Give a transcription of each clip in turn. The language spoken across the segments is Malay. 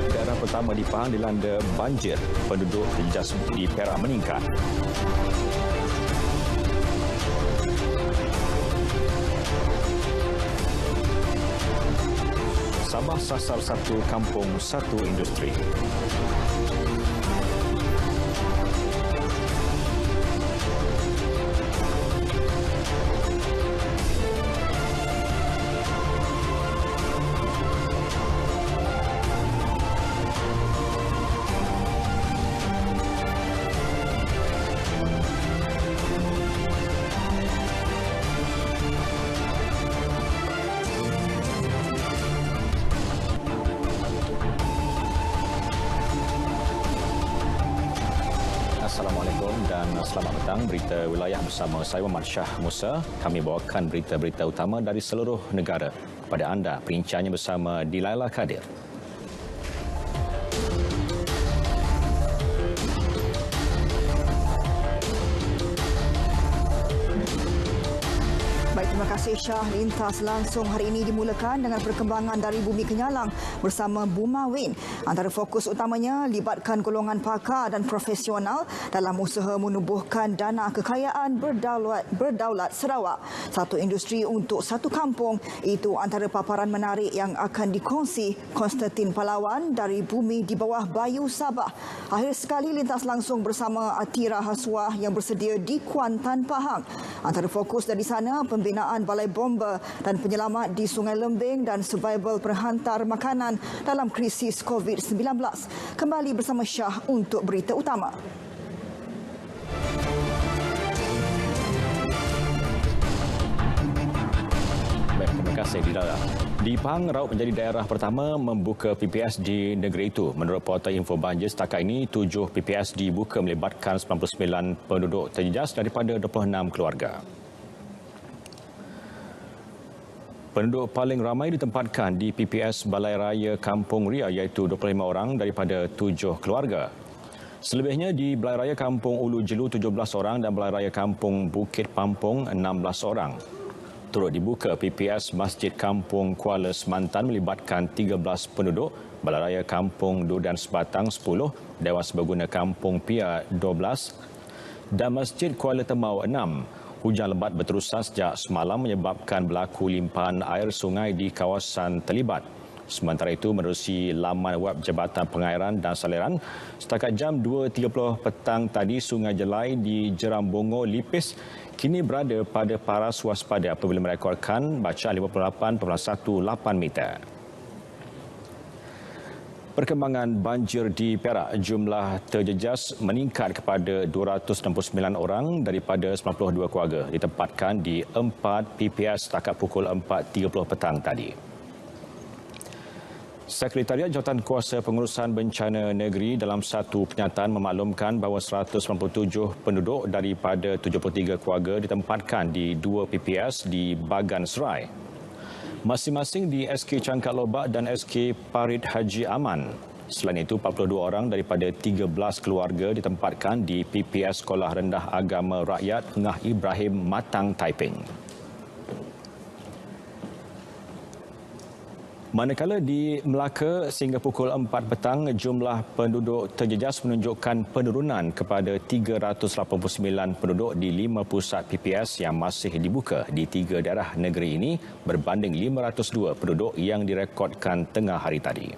Daerah pertama di Pahang dilanda banjir, penduduk terjejas di Perak meningkat. Sabah sasar satu kampung, satu industri. Assalamualaikum dan selamat petang. Berita wilayah bersama saya Muhammad Shah Musa. Kami bawakan berita-berita utama dari seluruh negara kepada anda. Perinciannya bersama Dilaila Kadir. Baik, terima kasih Syah. Lintas langsung hari ini dimulakan dengan perkembangan dari Bumi Kenyalang bersama Bumawin. Antara fokus utamanya libatkan golongan pakar dan profesional dalam usaha menubuhkan dana kekayaan berdaulat Sarawak. Satu industri untuk satu kampung, itu antara paparan menarik yang akan dikongsi Konstantin Palawan dari Bumi di Bawah Bayu Sabah. Akhir sekali lintas langsung bersama Atira Haswah yang bersedia di Kuantan, Pahang. Antara fokus dari sana pembinaan balai bomba dan penyelamat di Sungai Lembing dan survival perhantar makanan dalam krisis COVID-19. Kembali bersama Syah untuk berita utama. Baik, terima kasih Dilaila. Di Pahang, Raub menjadi daerah pertama membuka PPS di negeri itu. Menurut Portal Info Banjir, setakat ini 7 PPS dibuka melibatkan 99 penduduk terjejas daripada 26 keluarga. Penduduk paling ramai ditempatkan di PPS Balai Raya Kampung Ria iaitu 25 orang daripada 7 keluarga. Selebihnya di Balai Raya Kampung Ulu Jelu 17 orang dan Balai Raya Kampung Bukit Pampung 16 orang. Turut dibuka PPS Masjid Kampung Kuala Semantan melibatkan 13 penduduk, Balai Raya Kampung Dudan Sebatang 10, Dewan Serbaguna Kampung Pia 12 dan Masjid Kuala Temau 6. Hujan lebat berterusan sejak semalam menyebabkan berlaku limpahan air sungai di kawasan terlibat. Sementara itu, menerusi laman web Jabatan Pengairan dan Saliran, setakat jam 2.30 petang tadi, Sungai Jelai di Jeram Bongo Lipis kini berada pada paras waspada apabila merekodkan bacaan 58.18 meter. Perkembangan banjir di Perak, jumlah terjejas meningkat kepada 269 orang daripada 92 keluarga ditempatkan di 4 PPS setakat pukul 4.30 petang tadi. Sekretariat Jawatan Kuasa Pengurusan Bencana Negeri dalam satu pernyataan memaklumkan bahawa 197 penduduk daripada 73 keluarga ditempatkan di 2 PPS di Bagan Serai. Masing-masing di SK Cangkat Lobak dan SK Parit Haji Aman. Selain itu, 42 orang daripada 13 keluarga ditempatkan di PPS Sekolah Rendah Agama Rakyat Ngah Ibrahim Matang Taiping. Manakala di Melaka sehingga pukul 4 petang, jumlah penduduk terjejas menunjukkan penurunan kepada 389 penduduk di 5 pusat PPS yang masih dibuka di 3 daerah negeri ini berbanding 502 penduduk yang direkodkan tengah hari tadi.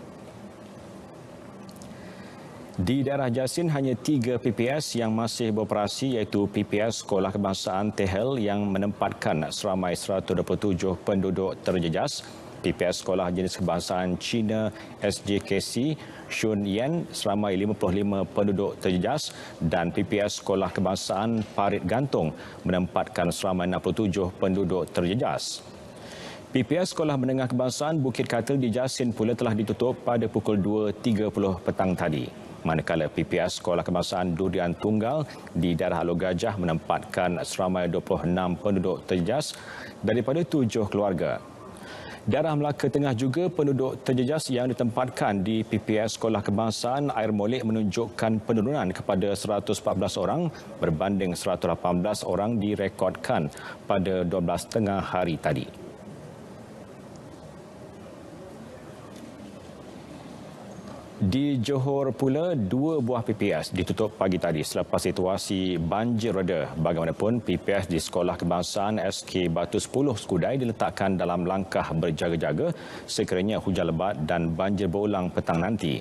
Di daerah Jasin, hanya 3 PPS yang masih beroperasi iaitu PPS Sekolah Kebangsaan Tehel yang menempatkan seramai 127 penduduk terjejas, PPS Sekolah Jenis Kebangsaan Cina SJKC Shun Yen seramai 55 penduduk terjejas dan PPS Sekolah Kebangsaan Parit Gantung menempatkan seramai 67 penduduk terjejas. PPS Sekolah Menengah Kebangsaan Bukit Katil di Jasin pula telah ditutup pada pukul 2.30 petang tadi. Manakala PPS Sekolah Kebangsaan Durian Tunggal di daerah Alor Gajah menempatkan seramai 26 penduduk terjejas daripada 7 keluarga. Daerah Melaka Tengah juga penduduk terjejas yang ditempatkan di PPS Sekolah Kebangsaan Air Molek menunjukkan penurunan kepada 114 orang berbanding 118 orang direkodkan pada 12 tengah hari tadi. Di Johor pula, 2 buah PPS ditutup pagi tadi selepas situasi banjir reda. Bagaimanapun, PPS di Sekolah Kebangsaan SK Batu 10 Skudai diletakkan dalam langkah berjaga-jaga sekiranya hujan lebat dan banjir berulang petang nanti.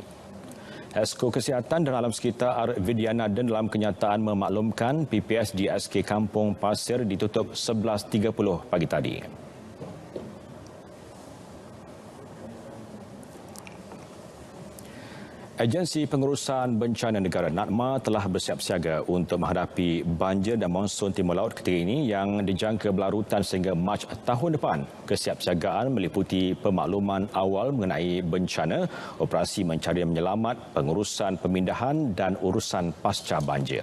Esko Kesihatan dan Alam Sekitar Vidiana dan dalam kenyataan memaklumkan PPS di SK Kampung Pasir ditutup 11.30 pagi tadi. Agensi Pengurusan Bencana Negara NADMA telah bersiap siaga untuk menghadapi banjir dan monsun timur laut ketika ini yang dijangka berlarutan sehingga Mac tahun depan. Kesiapsiagaan meliputi pemakluman awal mengenai bencana, operasi mencari dan menyelamat, pengurusan pemindahan dan urusan pasca banjir.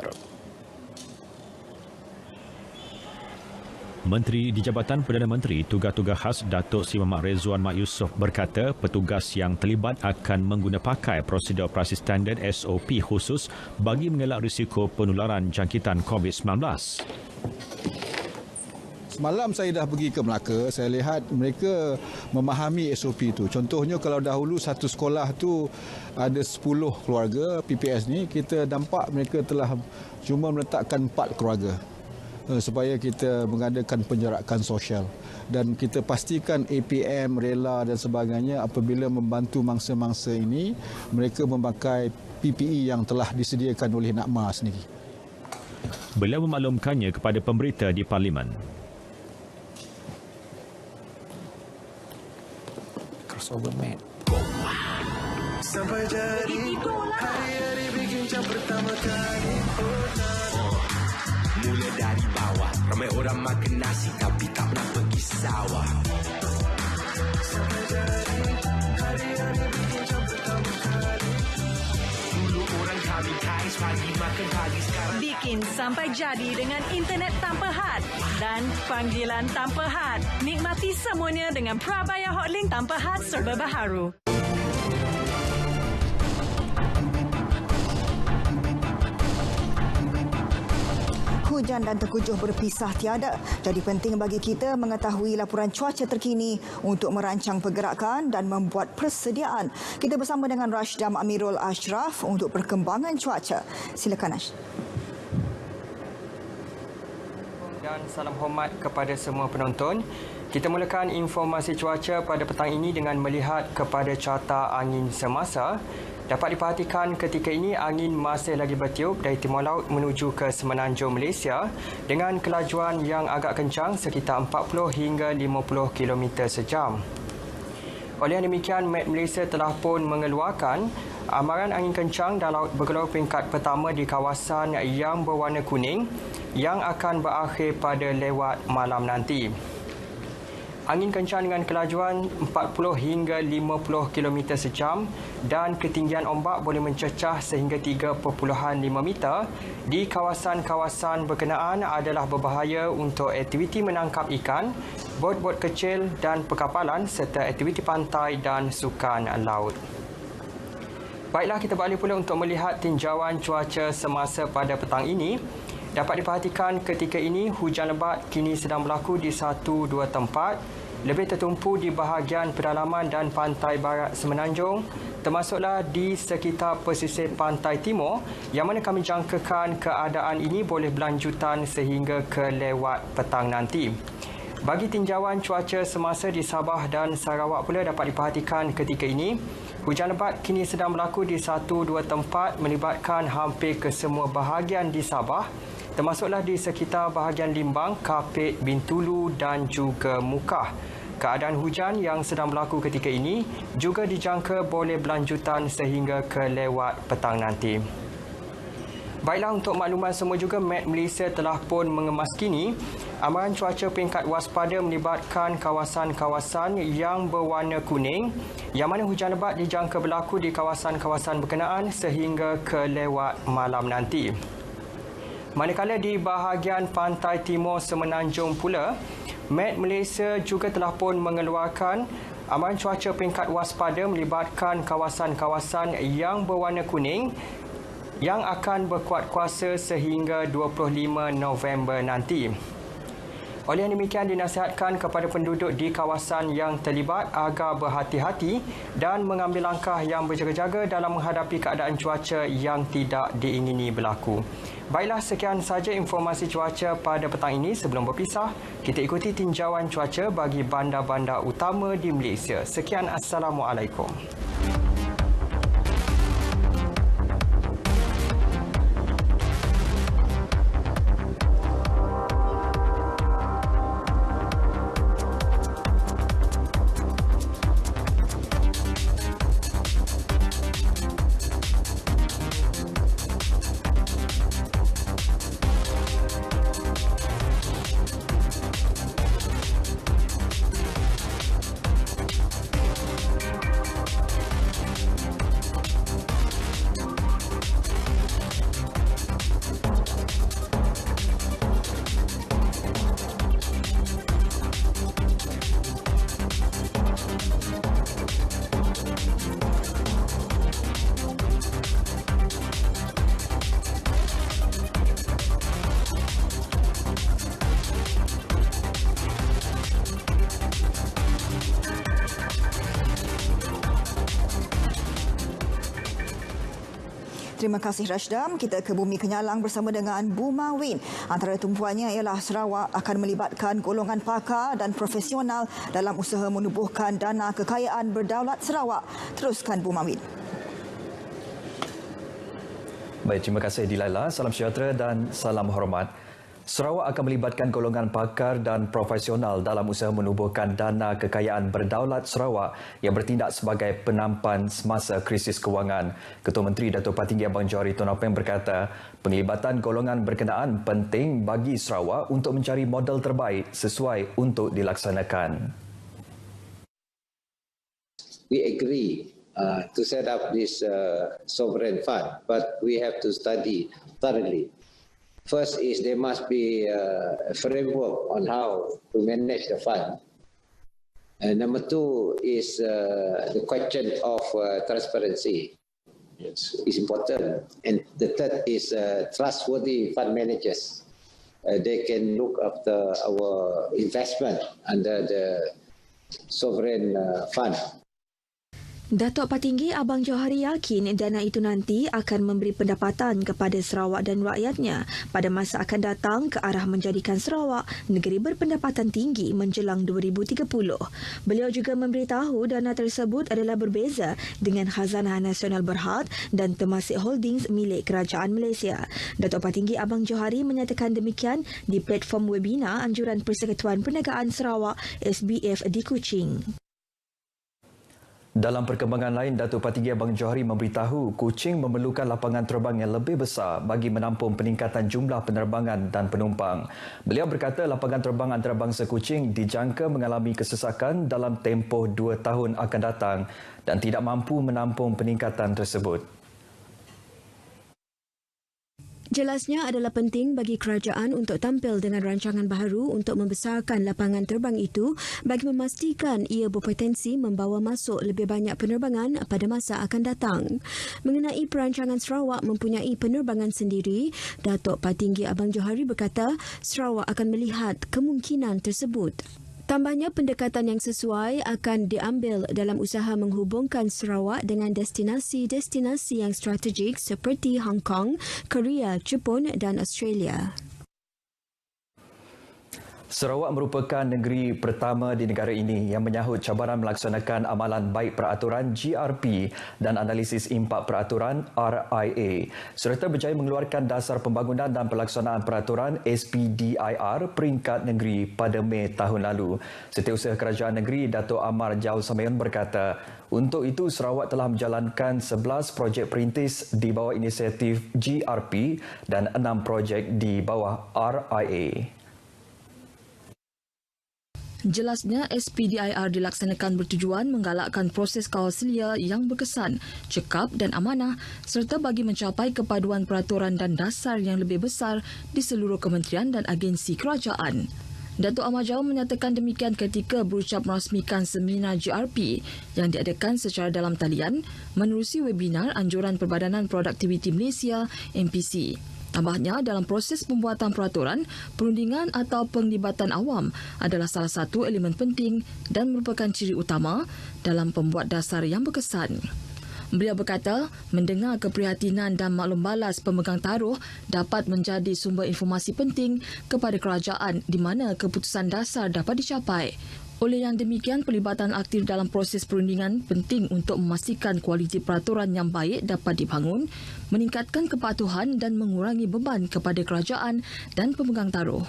Menteri di Jabatan Perdana Menteri Tugas-Tugas Khas Datuk Seri Mohd Rezuan Mat Yusof berkata petugas yang terlibat akan mengguna pakai prosedur operasi standard SOP khusus bagi mengelak risiko penularan jangkitan COVID-19. Semalam saya dah pergi ke Melaka, saya lihat mereka memahami SOP itu. Contohnya kalau dahulu satu sekolah tu ada 10 keluarga PPS ni, kita nampak mereka telah cuma meletakkan 4 keluarga. Supaya kita mengadakan penjarakan sosial dan kita pastikan APM, rela dan sebagainya apabila membantu mangsa-mangsa ini mereka memakai PPE yang telah disediakan oleh NADMA sendiri. Beliau memaklumkannya kepada pemberita di Parlimen. Crossover man. Sampai jadi hari-hari bikin jam pertama kali. Mula dari bawah, ramai orang makan nasi tapi tak pernah pergi sawah. Sampai jadi hari-hari bikin jam pertama kali. Dulu orang kami kais pagi makan pagi sekarang. Bikin sampai jadi dengan internet tanpa had dan panggilan tanpa had. Nikmati semuanya dengan Prabaya Hotlink tanpa had serba baharu. Hujan dan terkujuh berpisah tiada. Jadi penting bagi kita mengetahui laporan cuaca terkini untuk merancang pergerakan dan membuat persediaan. Kita bersama dengan Rashdam Amirul Ashraf untuk perkembangan cuaca. Silakan Ash. Dan salam hormat kepada semua penonton. Kita mulakan informasi cuaca pada petang ini dengan melihat kepada carta angin semasa. Dapat diperhatikan ketika ini angin masih lagi bertiup dari timur laut menuju ke semenanjung Malaysia dengan kelajuan yang agak kencang sekitar 40 hingga 50 km sejam. Oleh yang demikian, Met Malaysia telah pun mengeluarkan amaran angin kencang dan laut bergelombang peringkat pertama di kawasan yang berwarna kuning yang akan berakhir pada lewat malam nanti. Angin kencang dengan kelajuan 40 hingga 50 km sejam dan ketinggian ombak boleh mencecah sehingga 3.5 meter di kawasan-kawasan berkenaan adalah berbahaya untuk aktiviti menangkap ikan, bot-bot kecil dan perkapalan serta aktiviti pantai dan sukan laut. Baiklah, kita beralih pula untuk melihat tinjauan cuaca semasa pada petang ini. Dapat diperhatikan ketika ini hujan lebat kini sedang berlaku di 1-2 tempat, lebih tertumpu di bahagian pedalaman dan pantai barat semenanjung, termasuklah di sekitar pesisir pantai timur yang mana kami jangkakan keadaan ini boleh berlanjutan sehingga ke lewat petang nanti. Bagi tinjauan cuaca semasa di Sabah dan Sarawak pula dapat diperhatikan ketika ini, hujan lebat kini sedang berlaku di 1-2 tempat melibatkan hampir ke semua bahagian di Sabah, termasuklah di sekitar bahagian Limbang, Kapit, Bintulu dan juga Mukah. Keadaan hujan yang sedang berlaku ketika ini juga dijangka boleh berlanjutan sehingga ke lewat petang nanti. Baiklah, untuk makluman semua juga, Met Malaysia telah pun mengemas kini amaran cuaca peringkat waspada melibatkan kawasan-kawasan yang berwarna kuning yang mana hujan lebat dijangka berlaku di kawasan-kawasan berkenaan sehingga ke lewat malam nanti. Manakala di bahagian pantai timur semenanjung pula, Met Malaysia juga telah pun mengeluarkan amaran cuaca peringkat waspada melibatkan kawasan-kawasan yang berwarna kuning yang akan berkuat kuasa sehingga 25 November nanti. Oleh yang demikian, dinasihatkan kepada penduduk di kawasan yang terlibat agar berhati-hati dan mengambil langkah yang berjaga-jaga dalam menghadapi keadaan cuaca yang tidak diingini berlaku. Baiklah, sekian sahaja informasi cuaca pada petang ini. Sebelum berpisah, kita ikuti tinjauan cuaca bagi bandar-bandar utama di Malaysia. Sekian, Assalamualaikum. Terima kasih Rashdam. Kita ke Bumi Kenyalang bersama dengan Buma Win. Antara tumpuannya ialah Sarawak akan melibatkan golongan pakar dan profesional dalam usaha menubuhkan dana kekayaan berdaulat Sarawak. Teruskan Buma Win. Baik, terima kasih Dilaila. Salam sejahtera dan salam hormat. Sarawak akan melibatkan golongan pakar dan profesional dalam usaha menubuhkan dana kekayaan berdaulat Sarawak yang bertindak sebagai penampan semasa krisis kewangan. Ketua Menteri Datuk Patinggi Abang Johari Tun Apeng berkata, penglibatan golongan berkenaan penting bagi Sarawak untuk mencari model terbaik sesuai untuk dilaksanakan. We agree to set up this sovereign fund, but we have to study thoroughly. First is there must be a framework on how to manage the fund. And number two is the question of transparency. Is important. And the third is trustworthy fund managers. They can look after our investment under the sovereign fund. Datuk Patinggi Abang Johari yakin dana itu nanti akan memberi pendapatan kepada Sarawak dan rakyatnya pada masa akan datang ke arah menjadikan Sarawak negeri berpendapatan tinggi menjelang 2030. Beliau juga memberitahu dana tersebut adalah berbeza dengan Khazanah Nasional Berhad dan Temasek Holdings milik Kerajaan Malaysia. Datuk Patinggi Abang Johari menyatakan demikian di platform webinar Anjuran Persekutuan Perniagaan Sarawak SBF di Kuching. Dalam perkembangan lain, Datuk Patinggi Abang Johari memberitahu Kuching memerlukan lapangan terbang yang lebih besar bagi menampung peningkatan jumlah penerbangan dan penumpang. Beliau berkata lapangan terbang antarabangsa Kuching dijangka mengalami kesesakan dalam tempoh 2 tahun akan datang dan tidak mampu menampung peningkatan tersebut. Jelasnya adalah penting bagi kerajaan untuk tampil dengan rancangan baharu untuk membesarkan lapangan terbang itu bagi memastikan ia berpotensi membawa masuk lebih banyak penerbangan pada masa akan datang. Mengenai perancangan Sarawak mempunyai penerbangan sendiri, Datuk Patinggi Abang Johari berkata Sarawak akan melihat kemungkinan tersebut. Tambahnya, pendekatan yang sesuai akan diambil dalam usaha menghubungkan Sarawak dengan destinasi-destinasi yang strategik seperti Hong Kong, Korea, Jepun dan Australia. Sarawak merupakan negeri pertama di negara ini yang menyahut cabaran melaksanakan amalan baik peraturan GRP dan analisis impak peraturan RIA serta berjaya mengeluarkan dasar pembangunan dan pelaksanaan peraturan SPDIR peringkat negeri pada Mei tahun lalu. Setiausaha Kerajaan Negeri Datuk Amar Jaul Samayon berkata, untuk itu Sarawak telah menjalankan 11 projek perintis di bawah inisiatif GRP dan 6 projek di bawah RIA. Jelasnya, SPDIR dilaksanakan bertujuan menggalakkan proses kawaselia yang berkesan, cekap dan amanah serta bagi mencapai kepaduan peraturan dan dasar yang lebih besar di seluruh kementerian dan agensi kerajaan. Datuk Amar Jaul menyatakan demikian ketika berucap merasmikan seminar GRP yang diadakan secara dalam talian menerusi webinar Anjuran Perbadanan Produktiviti Malaysia MPC. Tambahnya, dalam proses pembuatan peraturan, perundingan atau penglibatan awam adalah salah satu elemen penting dan merupakan ciri utama dalam pembuat dasar yang berkesan. Beliau berkata, mendengar keprihatinan dan maklum balas pemegang taruh dapat menjadi sumber informasi penting kepada kerajaan di mana keputusan dasar dapat dicapai. Oleh yang demikian, pelibatan aktif dalam proses perundingan penting untuk memastikan kualiti peraturan yang baik dapat dibangun, meningkatkan kepatuhan dan mengurangi beban kepada kerajaan dan pemegang taruh.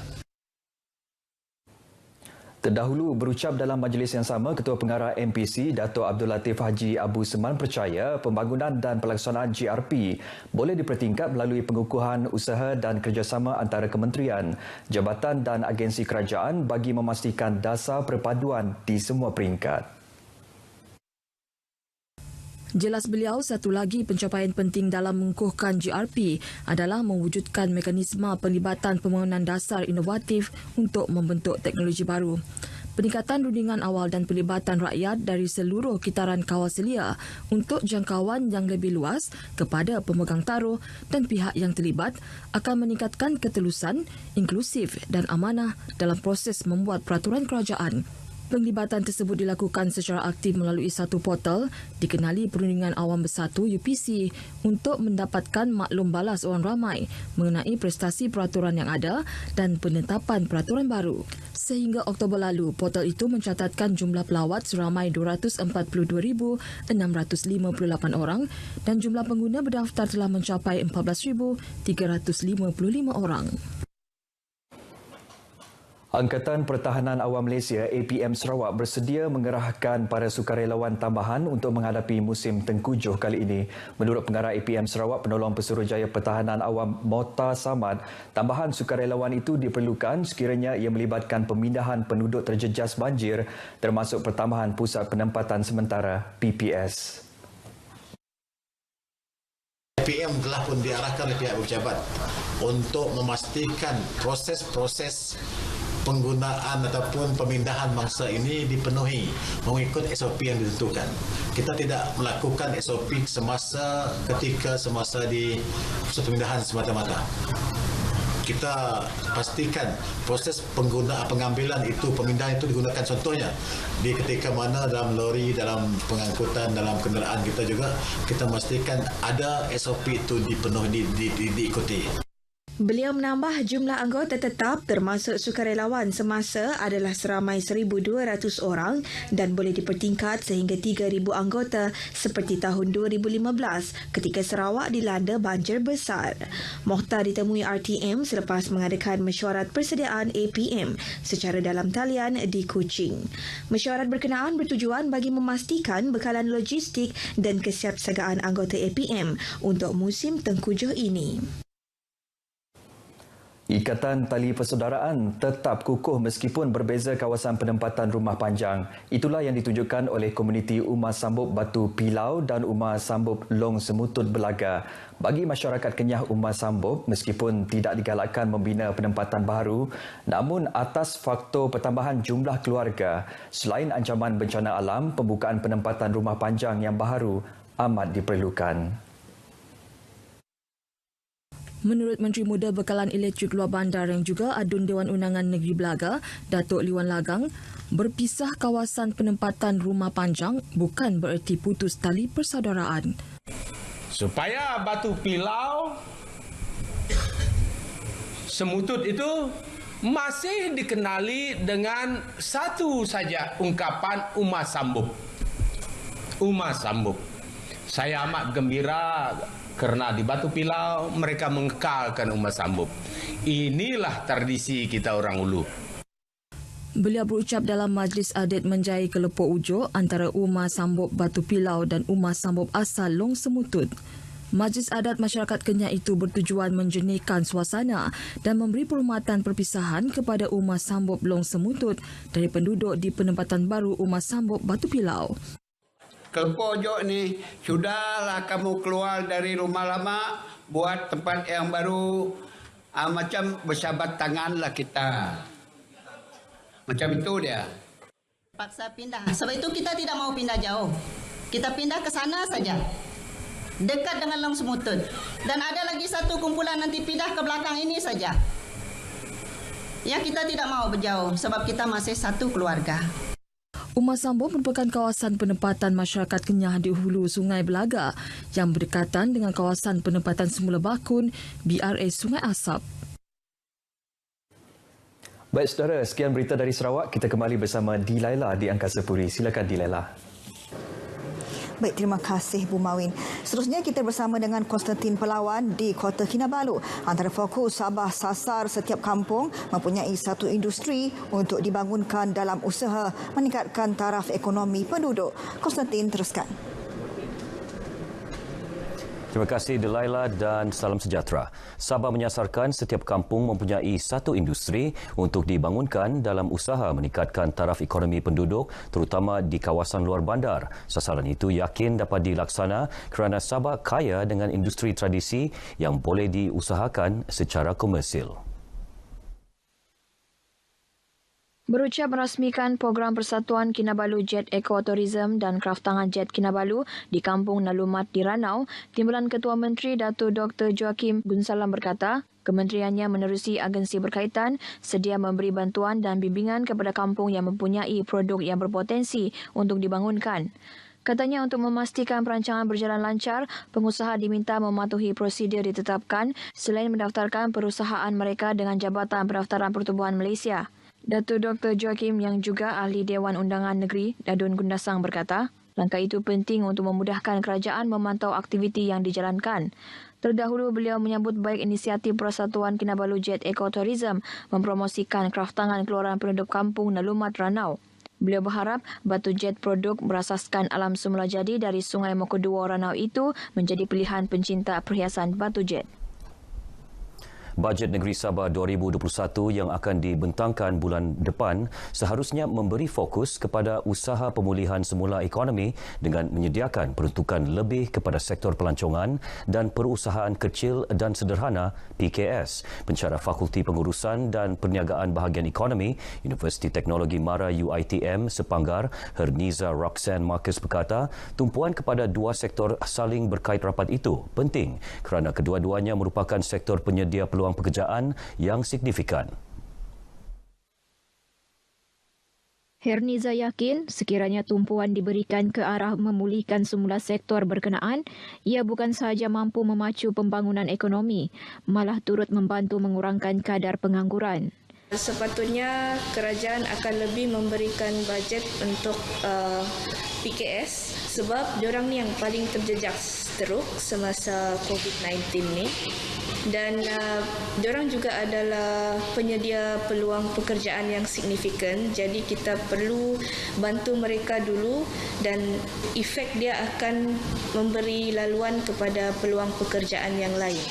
Terdahulu berucap dalam majlis yang sama, Ketua Pengarah MPC Dato' Abdul Latif Haji Abu Seman percaya pembangunan dan pelaksanaan GRP boleh dipertingkat melalui pengukuhan usaha dan kerjasama antara kementerian, jabatan dan agensi kerajaan bagi memastikan dasar perpaduan di semua peringkat. Jelas beliau, satu lagi pencapaian penting dalam mengukuhkan GRP adalah mewujudkan mekanisme pelibatan pembangunan dasar inovatif untuk membentuk teknologi baru. Peningkatan rundingan awal dan pelibatan rakyat dari seluruh kitaran kawal selia untuk jangkauan yang lebih luas kepada pemegang taruh dan pihak yang terlibat akan meningkatkan ketelusan, inklusif dan amanah dalam proses membuat peraturan kerajaan. Penglibatan tersebut dilakukan secara aktif melalui satu portal dikenali Perundingan Awam Bersatu UPC untuk mendapatkan maklum balas orang ramai mengenai prestasi peraturan yang ada dan penetapan peraturan baru. Sehingga Oktober lalu, portal itu mencatatkan jumlah pelawat seramai 242,658 orang dan jumlah pengguna berdaftar telah mencapai 14,355 orang. Angkatan Pertahanan Awam Malaysia APM Sarawak bersedia mengerahkan para sukarelawan tambahan untuk menghadapi musim tengkujuh kali ini. Menurut Pengarah APM Sarawak, Penolong Pesuruhjaya Pertahanan Awam Mota Samad, tambahan sukarelawan itu diperlukan sekiranya ia melibatkan pemindahan penduduk terjejas banjir termasuk pertambahan pusat penempatan sementara PPS. APM telah pun diarahkan oleh pihak berpejabat untuk memastikan proses-proses penggunaan ataupun pemindahan mangsa ini dipenuhi mengikut SOP yang ditentukan. Kita tidak melakukan SOP semasa di pusat pemindahan semata-mata. Kita pastikan proses pengambilan itu, pemindahan itu digunakan contohnya di ketika mana dalam lori, dalam pengangkutan, dalam kenderaan kita juga kita memastikan ada SOP itu dipenuhi, diikuti. Beliau menambah jumlah anggota tetap termasuk sukarelawan semasa adalah seramai 1,200 orang dan boleh dipertingkat sehingga 3,000 anggota seperti tahun 2015 ketika Sarawak dilanda banjir besar. Mokhtar ditemui RTM selepas mengadakan mesyuarat persediaan APM secara dalam talian di Kuching. Mesyuarat berkenaan bertujuan bagi memastikan bekalan logistik dan kesiapsiagaan anggota APM untuk musim tengkujuh ini. Ikatan Tali Persaudaraan tetap kukuh meskipun berbeza kawasan penempatan rumah panjang. Itulah yang ditunjukkan oleh komuniti Umar Sambub Batu Pilau dan Umar Sambub Long Semutut Belaga. Bagi masyarakat Kenyah Umar Sambub, meskipun tidak digalakkan membina penempatan baru, namun atas faktor pertambahan jumlah keluarga, selain ancaman bencana alam, pembukaan penempatan rumah panjang yang baru amat diperlukan. Menurut Menteri Muda Bekalan Elektrik Luar Bandar yang juga Adun Dewan Undangan Negeri Belaga, Datuk Liwan Lagang, berpisah kawasan penempatan rumah panjang bukan bererti putus tali persaudaraan. Supaya Batu Pilau Semutut itu masih dikenali dengan satu saja ungkapan Umar Sambub. Umar Sambub. Saya amat gembira kerana di Batu Pilau mereka mengekalkan Umar Sambub. Inilah tradisi kita orang Ulu. Beliau berucap dalam Majlis Adat Menjai Kelepok Ujo antara Umar Sambub Batu Pilau dan Umar Sambub asal Long Semutut. Majlis Adat Masyarakat Kenyah itu bertujuan menjernihkan suasana dan memberi penghormatan perpisahan kepada Umar Sambub Long Semutut dari penduduk di penempatan baru Umar Sambub Batu Pilau. Kelepok Ujo ni, sudahlah kamu keluar dari rumah lama, buat tempat yang baru, macam bersahabat tanganlah kita. Macam itu dia. Paksa pindah. Sebab itu kita tidak mau pindah jauh. Kita pindah ke sana saja. dekat dengan Long Sumutun. Dan ada lagi satu kumpulan nanti pindah ke belakang ini saja. Yang kita tidak mahu berjauh sebab kita masih satu keluarga. Umar Sambung merupakan kawasan penempatan masyarakat Kenyah di hulu Sungai Belaga yang berdekatan dengan kawasan penempatan semula bakun BRA Sungai Asap. Baik saudara, sekian berita dari Sarawak. Kita kembali bersama Dilaila di Angkasa Puri. Silakan Dilaila. Baik, terima kasih Bu Mawin. Seterusnya kita bersama dengan Konstantin Pelawan di Kota Kinabalu. Antara fokus Sabah sasar setiap kampung mempunyai satu industri untuk dibangunkan dalam usaha meningkatkan taraf ekonomi penduduk. Konstantin, teruskan. Terima kasih Delaila dan salam sejahtera. Sabah menyasarkan setiap kampung mempunyai satu industri untuk dibangunkan dalam usaha meningkatkan taraf ekonomi penduduk terutama di kawasan luar bandar. Sasaran itu yakin dapat dilaksana kerana Sabah kaya dengan industri tradisi yang boleh diusahakan secara komersil. Berucap merasmikan program Persatuan Kinabalu Jet Ekoturism dan Kraftangan Jet Kinabalu di Kampung Nalumat di Ranau, Timbalan Ketua Menteri Datuk Dr. Joakim Gunsalam berkata, kementeriannya menerusi agensi berkaitan sedia memberi bantuan dan bimbingan kepada kampung yang mempunyai produk yang berpotensi untuk dibangunkan. Katanya untuk memastikan perancangan berjalan lancar, pengusaha diminta mematuhi prosedur ditetapkan selain mendaftarkan perusahaan mereka dengan Jabatan Pendaftaran Pertubuhan Malaysia. Datuk Dr. Joakim yang juga ahli Dewan Undangan Negeri Dadun Gundasang berkata, langkah itu penting untuk memudahkan kerajaan memantau aktiviti yang dijalankan. Terdahulu beliau menyambut baik inisiatif Persatuan Kinabalu Jet Ekoturism mempromosikan kraftangan keluaran penduduk kampung Nalumat Ranau. Beliau berharap batu jet produk berasaskan alam semula jadi dari Sungai Mokoduo Ranau itu menjadi pilihan pencinta perhiasan batu jet. Bajet Negeri Sabah 2021 yang akan dibentangkan bulan depan seharusnya memberi fokus kepada usaha pemulihan semula ekonomi dengan menyediakan peruntukan lebih kepada sektor pelancongan dan perusahaan kecil dan sederhana PKS. Pencara Fakulti Pengurusan dan Perniagaan Bahagian Ekonomi Universiti Teknologi Mara UiTM Sepanggar, Herniza Roxanne Marcus berkata, tumpuan kepada dua sektor saling berkait rapat itu penting kerana kedua-duanya merupakan sektor penyedia peluang pekerjaan yang signifikan. Herniza yakin sekiranya tumpuan diberikan ke arah memulihkan semula sektor berkenaan, ia bukan sahaja mampu memacu pembangunan ekonomi, malah turut membantu mengurangkan kadar pengangguran. Sepatutnya kerajaan akan lebih memberikan bajet untuk PKS sebab diorang ni yang paling terjejas teruk semasa COVID-19 ni. Dan diorang juga adalah penyedia peluang pekerjaan yang signifikan. Jadi kita perlu bantu mereka dulu dan efek dia akan memberi laluan kepada peluang pekerjaan yang lain.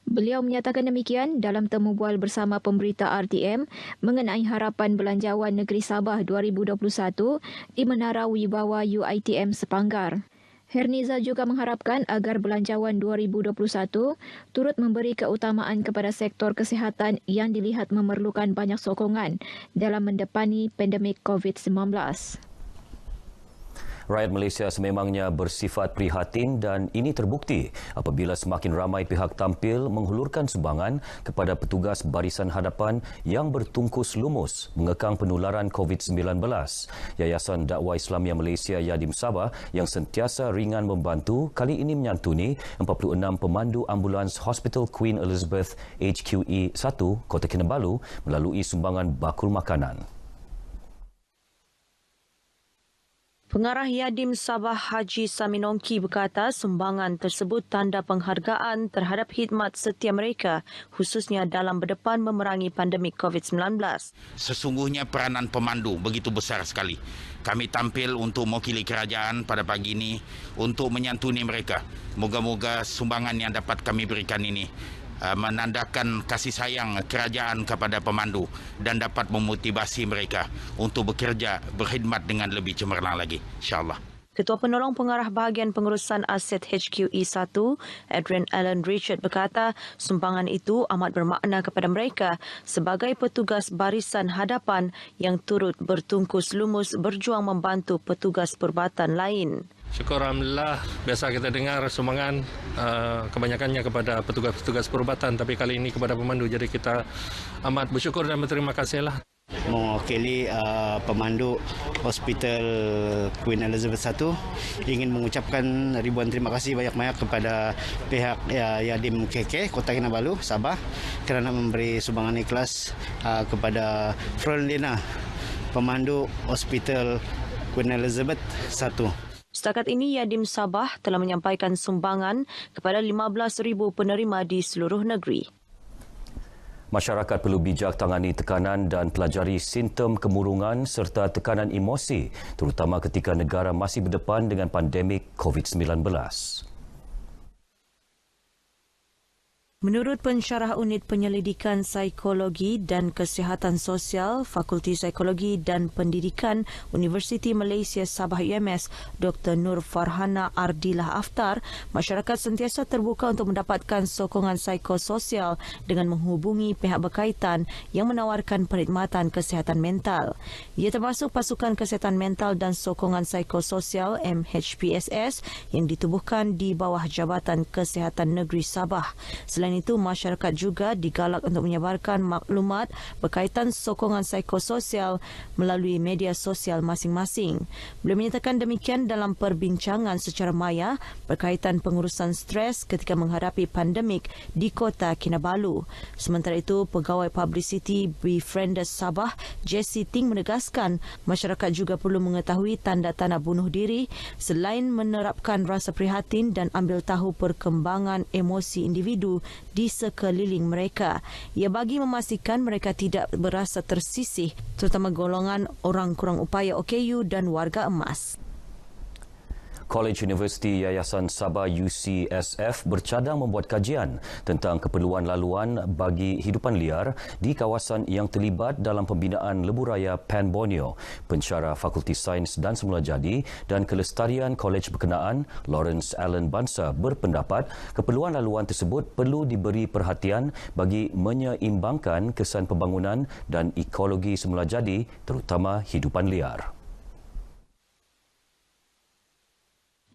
Beliau menyatakan demikian dalam temu bual bersama pemberita RTM mengenai harapan Belanjawan Negeri Sabah 2021 di Menara Wibawa UiTM Sepanggar. Herniza juga mengharapkan agar Belanjawan 2021 turut memberi keutamaan kepada sektor kesihatan yang dilihat memerlukan banyak sokongan dalam mendepani pandemik COVID-19. Rakyat Malaysia sememangnya bersifat prihatin dan ini terbukti apabila semakin ramai pihak tampil menghulurkan sumbangan kepada petugas barisan hadapan yang bertungkus lumus mengekang penularan COVID-19. Yayasan Dakwah Islamiyah Malaysia Yadim Sabah yang sentiasa ringan membantu kali ini menyantuni 46 pemandu ambulans Hospital Queen Elizabeth HQE 1 Kota Kinabalu melalui sumbangan bakul makanan. Pengarah Yadim Sabah Haji Saminongki berkata sumbangan tersebut tanda penghargaan terhadap khidmat setia mereka khususnya dalam berdepan memerangi pandemik COVID-19. Sesungguhnya peranan pemandu begitu besar sekali. Kami tampil untuk mewakili kerajaan pada pagi ini untuk menyantuni mereka. Moga-moga sumbangan yang dapat kami berikan ini menandakan kasih sayang kerajaan kepada pemandu dan dapat memotivasi mereka untuk bekerja berkhidmat dengan lebih cemerlang lagi, insya-Allah. Ketua Penolong Pengarah Bahagian Pengurusan Aset HQE 1, Adrian Allen Richard berkata, sumbangan itu amat bermakna kepada mereka sebagai petugas barisan hadapan yang turut bertungkus lumus berjuang membantu petugas perubatan lain. Syukur Alhamdulillah, biasa kita dengar sumbangan kebanyakannya kepada petugas-petugas perubatan, tapi kali ini kepada pemandu. Jadi kita amat bersyukur dan berterima kasih lah. Mewakili pemandu Hospital Queen Elizabeth I ingin mengucapkan ribuan terima kasih banyak-banyak kepada pihak Yadim KK Kota Kinabalu, Sabah kerana memberi sumbangan ikhlas kepada Frolina, pemandu Hospital Queen Elizabeth I. Setakat ini, Yadim Sabah telah menyampaikan sumbangan kepada 15,000 penerima di seluruh negeri. Masyarakat perlu bijak tangani tekanan dan pelajari simptom kemurungan serta tekanan emosi, terutama ketika negara masih berdepan dengan pandemik COVID-19. Menurut pensyarah Unit Penyelidikan Psikologi dan Kesihatan Sosial Fakulti Psikologi dan Pendidikan Universiti Malaysia Sabah UMS, Dr. Nur Farhana Ardilah Aftar, masyarakat sentiasa terbuka untuk mendapatkan sokongan psikososial dengan menghubungi pihak berkaitan yang menawarkan perkhidmatan kesihatan mental. Ia termasuk Pasukan Kesihatan Mental dan Sokongan Psikososial MHPSS yang ditubuhkan di bawah Jabatan Kesihatan Negeri Sabah. Selain itu, masyarakat juga digalak untuk menyebarkan maklumat berkaitan sokongan psikososial melalui media sosial masing-masing. Beliau menyatakan demikian dalam perbincangan secara maya berkaitan pengurusan stres ketika menghadapi pandemik di Kota Kinabalu. Sementara itu, Pegawai Publicity Befrienders Sabah, Jessie Ting menegaskan masyarakat juga perlu mengetahui tanda-tanda bunuh diri selain menerapkan rasa prihatin dan ambil tahu perkembangan emosi individu di sekeliling mereka. Ia bagi memastikan mereka tidak berasa tersisih, terutama golongan orang kurang upaya OKU dan warga emas. College Universiti Yayasan Sabah UCSF bercadang membuat kajian tentang keperluan laluan bagi hidupan liar di kawasan yang terlibat dalam pembinaan lebuh raya Pan Borneo. Pensyarah Fakulti Sains dan Semulajadi dan Kelestarian Kolej Berkenaan, Lawrence Allen Bansa, berpendapat keperluan laluan tersebut perlu diberi perhatian bagi menyeimbangkan kesan pembangunan dan ekologi semulajadi, terutama hidupan liar.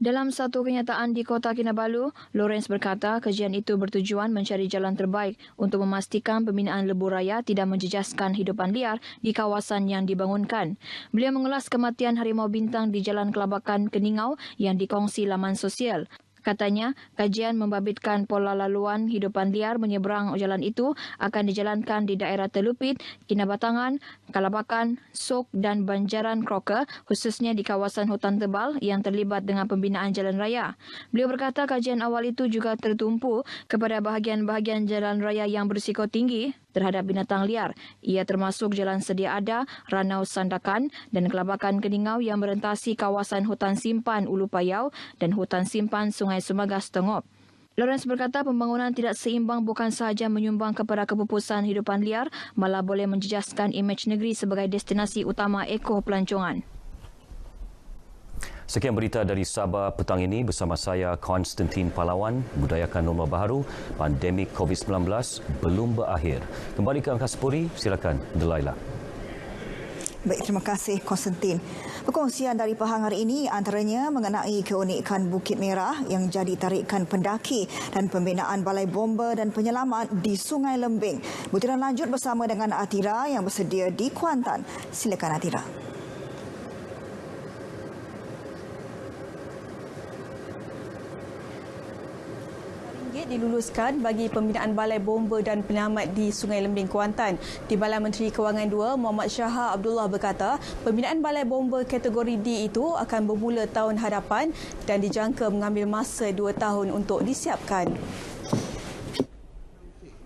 Dalam satu kenyataan di Kota Kinabalu, Lawrence berkata kajian itu bertujuan mencari jalan terbaik untuk memastikan pembinaan lebuh raya tidak menjejaskan hidupan liar di kawasan yang dibangunkan. Beliau mengulas kematian harimau bintang di Jalan Kelabakan Keningau yang dikongsi laman sosial. Katanya, kajian membabitkan pola laluan hidupan liar menyeberang jalan itu akan dijalankan di daerah Telupit, Kinabatangan, Kalabakan, Sok dan Banjaran Kroker, khususnya di kawasan hutan tebal yang terlibat dengan pembinaan jalan raya. Beliau berkata kajian awal itu juga tertumpu kepada bahagian-bahagian jalan raya yang berisiko tinggi terhadap binatang liar. Ia termasuk jalan sedia ada, Ranau Sandakan dan Kelabakan Keningau yang merentasi kawasan hutan simpan Ulu Payau dan hutan simpan Sungai Sumagas Tengop. Lawrence berkata pembangunan tidak seimbang bukan sahaja menyumbang kepada kepupusan hidupan liar, malah boleh menjejaskan imej negeri sebagai destinasi utama eko-pelancongan. Sekian berita dari Sabah petang ini bersama saya Konstantin Palawan. Budayakan norma baharu, pandemik COVID-19 belum berakhir. Kembali ke Angkasa Puri, silakan Delaila. Baik, terima kasih Konstantin. Perkongsian dari Pahang hari ini antaranya mengenai keunikan Bukit Merah yang jadi tarikan pendaki dan pembinaan Balai Bomba dan Penyelamat di Sungai Lembing. Butiran lanjut bersama dengan Atira yang bersedia di Kuantan. Silakan Atira. Diluluskan bagi pembinaan Balai Bomba dan Penyelamat di Sungai Lembing, Kuantan. Timbalan Menteri Kewangan 2 Muhammad Shahar Abdullah berkata, pembinaan Balai Bomba kategori D itu akan bermula tahun hadapan dan dijangka mengambil masa 2 tahun untuk disiapkan.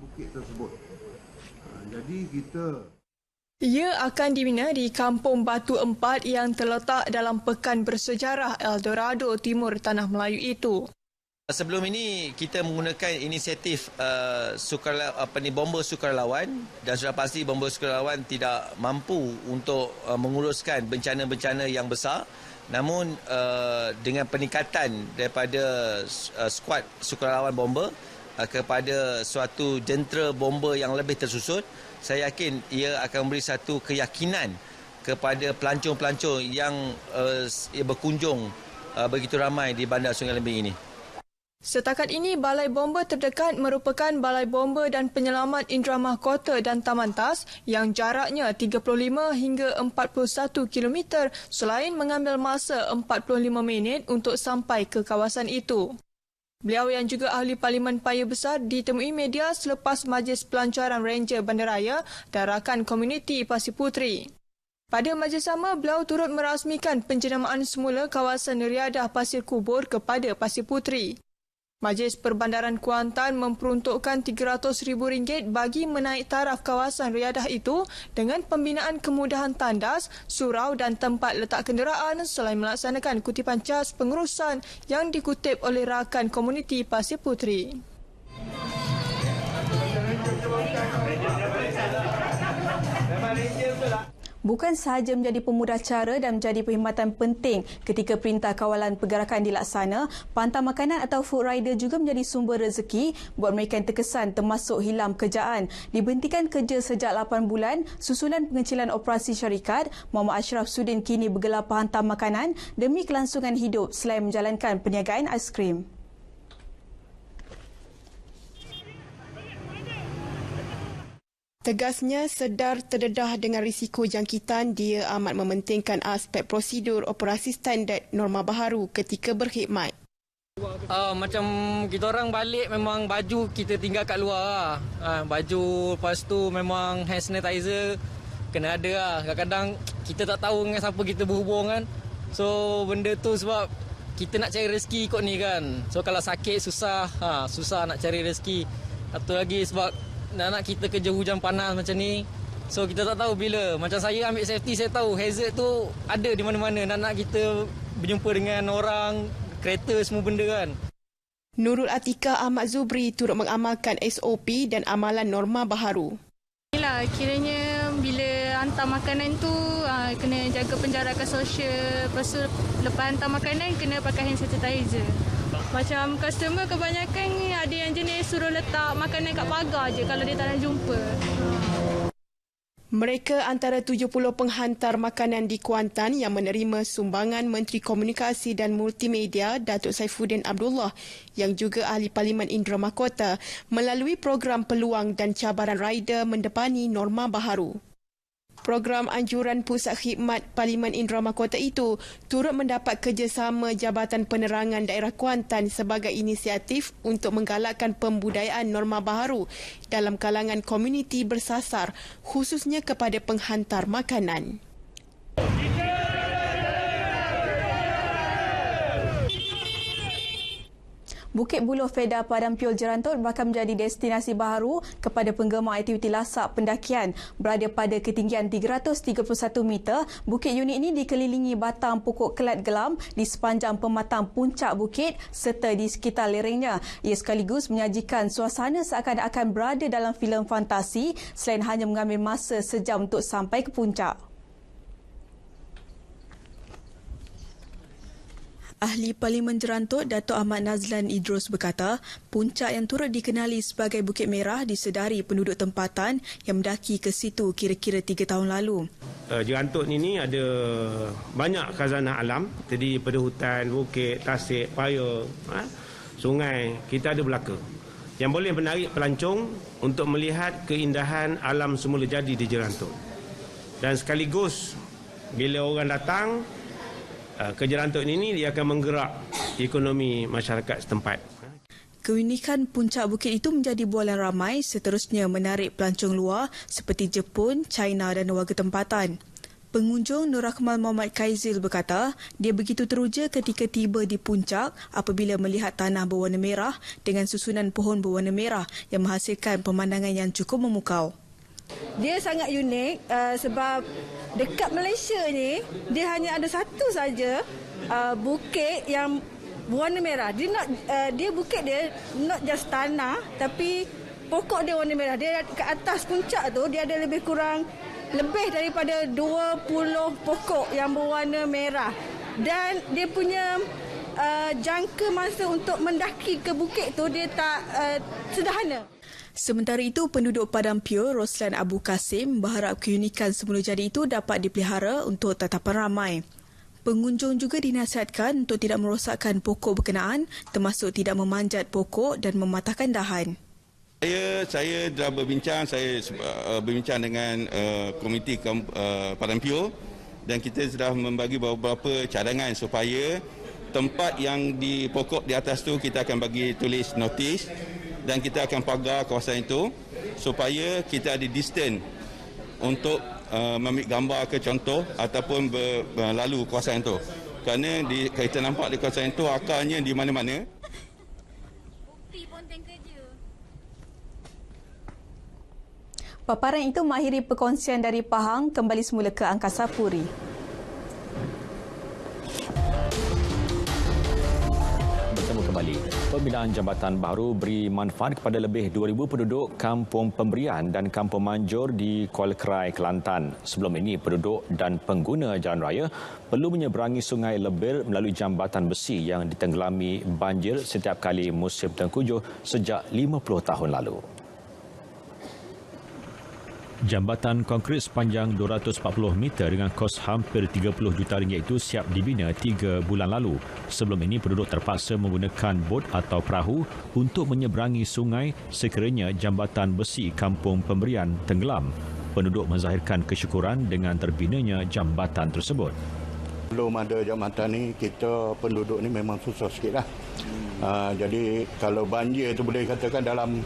Bukit tersebut. Jadi kita Ia akan dibina di Kampung Batu 4 yang terletak dalam pekan bersejarah Eldorado Timur Tanah Melayu itu. Sebelum ini kita menggunakan inisiatif bomba sukarelawan dan sudah pasti bomba sukarelawan tidak mampu untuk menguruskan bencana-bencana yang besar. Namun dengan peningkatan daripada skuad sukarelawan bomba kepada suatu jentera bomba yang lebih tersusun, saya yakin ia akan memberi satu keyakinan kepada pelancong-pelancong yang berkunjung begitu ramai di bandar Sungai Lembing ini. Setakat ini, Balai Bomba terdekat merupakan Balai Bomba dan Penyelamat Indramayu Kota dan Taman Tas yang jaraknya 35 hingga 41 km selain mengambil masa 45 minit untuk sampai ke kawasan itu. Beliau yang juga ahli Parlimen Paya Besar ditemui media selepas Majlis Pelancaran Ranger Bandaraya dan Rakan Komuniti Pasir Puteri. Pada majlis sama, beliau turut merasmikan penjenamaan semula kawasan Riadah Pasir Kubur kepada Pasir Puteri. Majlis Perbandaran Kuantan memperuntukkan RM300,000 bagi menaik taraf kawasan riadah itu dengan pembinaan kemudahan tandas, surau dan tempat letak kenderaan selain melaksanakan kutipan cas pengurusan yang dikutip oleh Rakan Komuniti Pasir Puteri. Bukan sahaja menjadi pemudacara dan menjadi perkhidmatan penting ketika Perintah Kawalan Pergerakan dilaksana, pantang makanan atau food rider juga menjadi sumber rezeki buat mereka yang terkesan termasuk hilang kerjaan. Diberhentikan kerja sejak 8 bulan, susulan pengecilan operasi syarikat, Muhammad Ashraf Sudin kini bergelar penghantar makanan demi kelangsungan hidup selain menjalankan perniagaan aiskrim. Tegasnya, sedar terdedah dengan risiko jangkitan, dia amat mementingkan aspek prosedur operasi standard norma baharu ketika berkhidmat. Macam kita orang balik memang baju kita tinggal kat luar lah. Baju, lepas tu memang hand sanitizer kena ada lah. Kadang-kadang kita tak tahu dengan siapa kita berhubung kan. So benda tu sebab kita nak cari rezeki kot ni kan. So kalau sakit susah, susah nak cari rezeki. Satu lagi sebab nak kita kerja hujan panas macam ni. So kita tak tahu bila. Macam saya ambil safety, saya tahu hazard tu ada di mana-mana. Nak kita berjumpa dengan orang, kereta, semua benda kan. Nurul Atika Ahmad Zubri turut mengamalkan SOP dan amalan norma baharu. Inilah, kiranya bila hantar makanan tu kena jaga penjarakan sosial. Lepas tu lepas hantar makanan kena pakai hand sanitizer. Macam customer kebanyakan ada yang jenis suruh letak makanan kat pagar je kalau dia tak nak jumpa. Mereka antara 70 penghantar makanan di Kuantan yang menerima sumbangan Menteri Komunikasi dan Multimedia Datuk Saifuddin Abdullah yang juga ahli Parlimen Indramayu Kota melalui program peluang dan cabaran rider mendepani norma baharu. Program anjuran Pusat Khidmat Parlimen Indramayu Kota itu turut mendapat kerjasama Jabatan Penerangan Daerah Kuantan sebagai inisiatif untuk menggalakkan pembudayaan norma baharu dalam kalangan komuniti bersasar, khususnya kepada penghantar makanan. Bukit Buloh Feda Padang Piol Jerantut bakal menjadi destinasi baharu kepada penggemar aktiviti lasak pendakian. Berada pada ketinggian 331 meter, bukit unik ini dikelilingi batang pokok kelat gelam di sepanjang pematang puncak bukit serta di sekitar lerengnya. Ia sekaligus menyajikan suasana seakan-akan berada dalam filem fantasi selain hanya mengambil masa sejam untuk sampai ke puncak. Ahli Parlimen Jerantut Datuk Ahmad Nazlan Idrus berkata, puncak yang turut dikenali sebagai Bukit Merah disedari penduduk tempatan yang mendaki ke situ kira-kira 3 tahun lalu. Jerantut ini ada banyak khazanah alam, terdiri daripada hutan, bukit, tasik, paya, sungai. Kita ada belaka yang boleh menarik pelancong untuk melihat keindahan alam semula jadi di Jerantut. Dan sekaligus bila orang datang ke Jerantut ini, dia akan menggerak ekonomi masyarakat setempat. Keunikan puncak bukit itu menjadi bualan ramai, seterusnya menarik pelancong luar seperti Jepun, China dan warga tempatan. Pengunjung Nur Rahman Muhammad Kaizil berkata, dia begitu teruja ketika tiba di puncak apabila melihat tanah berwarna merah dengan susunan pohon berwarna merah yang menghasilkan pemandangan yang cukup memukau. Dia sangat unik sebab dekat Malaysia ni dia hanya ada satu saja bukit yang berwarna merah. Dia bukit dia not just tanah tapi pokok dia warna merah. Dia ke atas puncak tu dia ada lebih daripada 20 pokok yang berwarna merah. Dan dia punya jangka masa untuk mendaki ke bukit tu dia tak sederhana. Sementara itu, penduduk Padang Piol, Roslan Abu Kasim, berharap keunikan semula jadi itu dapat dipelihara untuk tatapan ramai. Pengunjung juga dinasihatkan untuk tidak merosakkan pokok berkenaan, termasuk tidak memanjat pokok dan mematahkan dahan. Saya dah berbincang dengan komiti Padang Pio dan kita sudah membagi beberapa cadangan supaya tempat yang di pokok di atas tu kita akan bagi tulis notis dan kita akan pagar kawasan itu supaya kita ada distance untuk mengambil gambar ke contoh ataupun berlalu kawasan itu. Kerana kita nampak di kawasan itu akarnya di mana-mana. Paparan itu mengakhiri perkongsian dari Pahang, kembali semula ke Angkasa Puri. Bertemu kembali. Pembinaan jambatan baru beri manfaat kepada lebih 2,000 penduduk Kampung Pemberian dan Kampung Manjur di Kuala Krai, Kelantan. Sebelum ini, penduduk dan pengguna jalan raya perlu menyeberangi Sungai Lebir melalui jambatan besi yang ditenggelami banjir setiap kali musim tengkujuh sejak 50 tahun lalu. Jambatan konkrit sepanjang 240 meter dengan kos hampir 30 juta ringgit itu siap dibina 3 bulan lalu. Sebelum ini, penduduk terpaksa menggunakan bot atau perahu untuk menyeberangi sungai sekiranya jambatan besi Kampung Pemberian tenggelam. Penduduk menzahirkan kesyukuran dengan terbinanya jambatan tersebut. Belum ada jambatan ni, kita penduduk ni memang susah sikit lah. Jadi kalau banjir tu boleh katakan dalam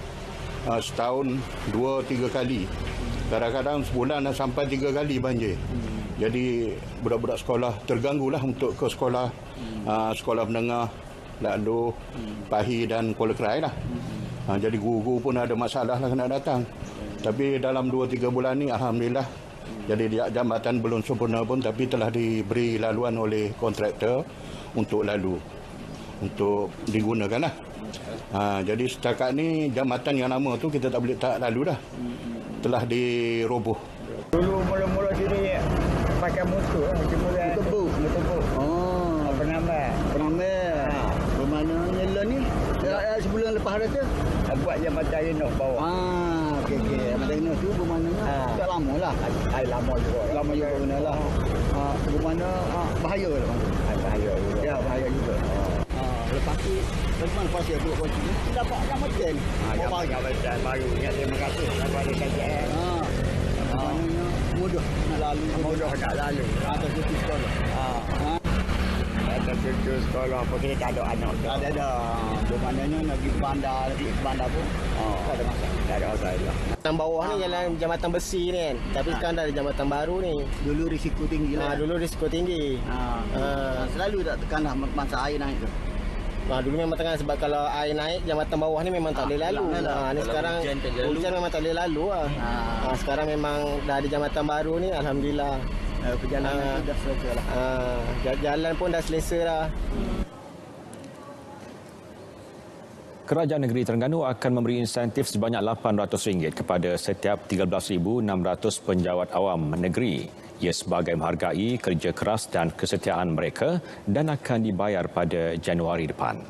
setahun 2-3 kali. Kadang-kadang sebulan sampai 3 kali banjir. Jadi budak-budak sekolah terganggulah untuk ke sekolah, sekolah menengah, lalu Pahi dan Kuala Krai lah. Jadi guru-guru pun ada masalah lah kena datang. Tapi dalam 2-3 bulan ni Alhamdulillah, jadi jambatan belum sempurna pun tapi telah diberi laluan oleh kontraktor untuk lalu, untuk digunakan lah. Jadi setakat ni jambatan yang lama tu kita tak boleh tak lalu dah. Telah diroboh. Dulu mula-mula sini pakai motor, motor buk. Oh, penambah. Bermana nyela ni? Sebulan lepas dah tu. Buat jambatan renov bawah. Okey. Jambatan renov tu bermana? Tak lama lah. Lama juga benar lah. Bermana bahaya lah. Bahaya juga. Ya, bahaya juga. Lepas tu, bagaimana pasal buat kunci ni? Kita dapat jambatan. Jambatan baru. Ya, terima kasih kepada KJL. Maknanya mudah nak lalu. Atas cuti sekolah. Atas cuti sekolah, apa kita tak ada anak. Ada. Maknanya nak pergi bandar pun. Tak ada masalah. Tak ada masalah. Jambatan bawah ni jalan jambatan besi ni kan. Tapi sekarang dah ada jambatan baru ni. Dulu risiko tinggi lah. Dulu risiko tinggi. Selalu tak tekan dah masa air naik tu. Dulu memang tengah sebab kalau air naik jambatan bawah ni memang tak boleh lalu. Ni sekarang hujan memang tak boleh lalu lah. Sekarang memang dah ada jambatan baru ni, alhamdulillah. Perjalanan dah selesai lah. Jalan pun dah selesa lah. Kerajaan Negeri Terengganu akan memberi insentif sebanyak RM800 kepada setiap 13,600 penjawat awam negeri. Ia sebagai menghargai kerja keras dan kesetiaan mereka dan akan dibayar pada Januari depan.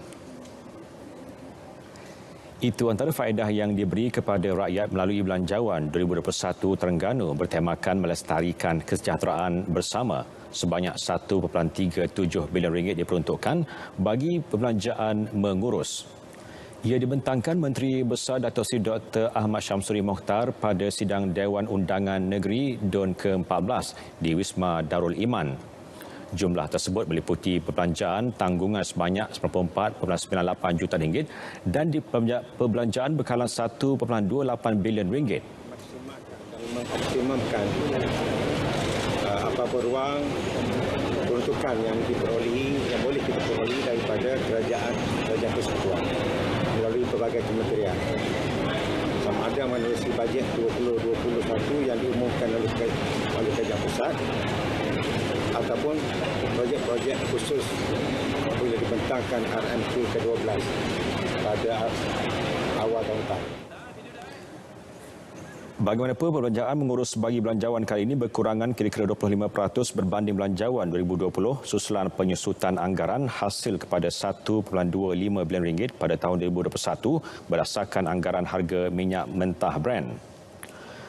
Itu antara faedah yang diberi kepada rakyat melalui Belanjawan 2021 Terengganu bertemakan melestarikan kesejahteraan bersama. Sebanyak RM1.37 bilion diperuntukkan bagi perbelanjaan mengurus. Ia dibentangkan Menteri Besar Datuk Seri Dr. Ahmad Syamsuri Mokhtar pada sidang Dewan Undangan Negeri DUN ke-14 di Wisma Darul Iman. Jumlah tersebut meliputi perbelanjaan tanggungan sebanyak RM94.98 juta dan di perbelanjaan bekalan RM1.28 bilion. Mengoptimumkan apa-apa ruang peruntukan yang diperolehi, yang boleh kita perolehi daripada kerajaan persekutuan melalui pelbagai kementerian. Sama ada menerusi bajet 2021 yang diumumkan oleh Kerajaan Pusat ataupun projek-projek khusus apabila dibentangkan RMK ke-12 pada awal tahun depan. Bagaimanapun, perbelanjaan mengurus bagi belanjawan kali ini berkurangan kira-kira 25% berbanding belanjawan 2020 susulan penyusutan anggaran hasil kepada RM1.25 bilion pada tahun 2021 berdasarkan anggaran harga minyak mentah Brent.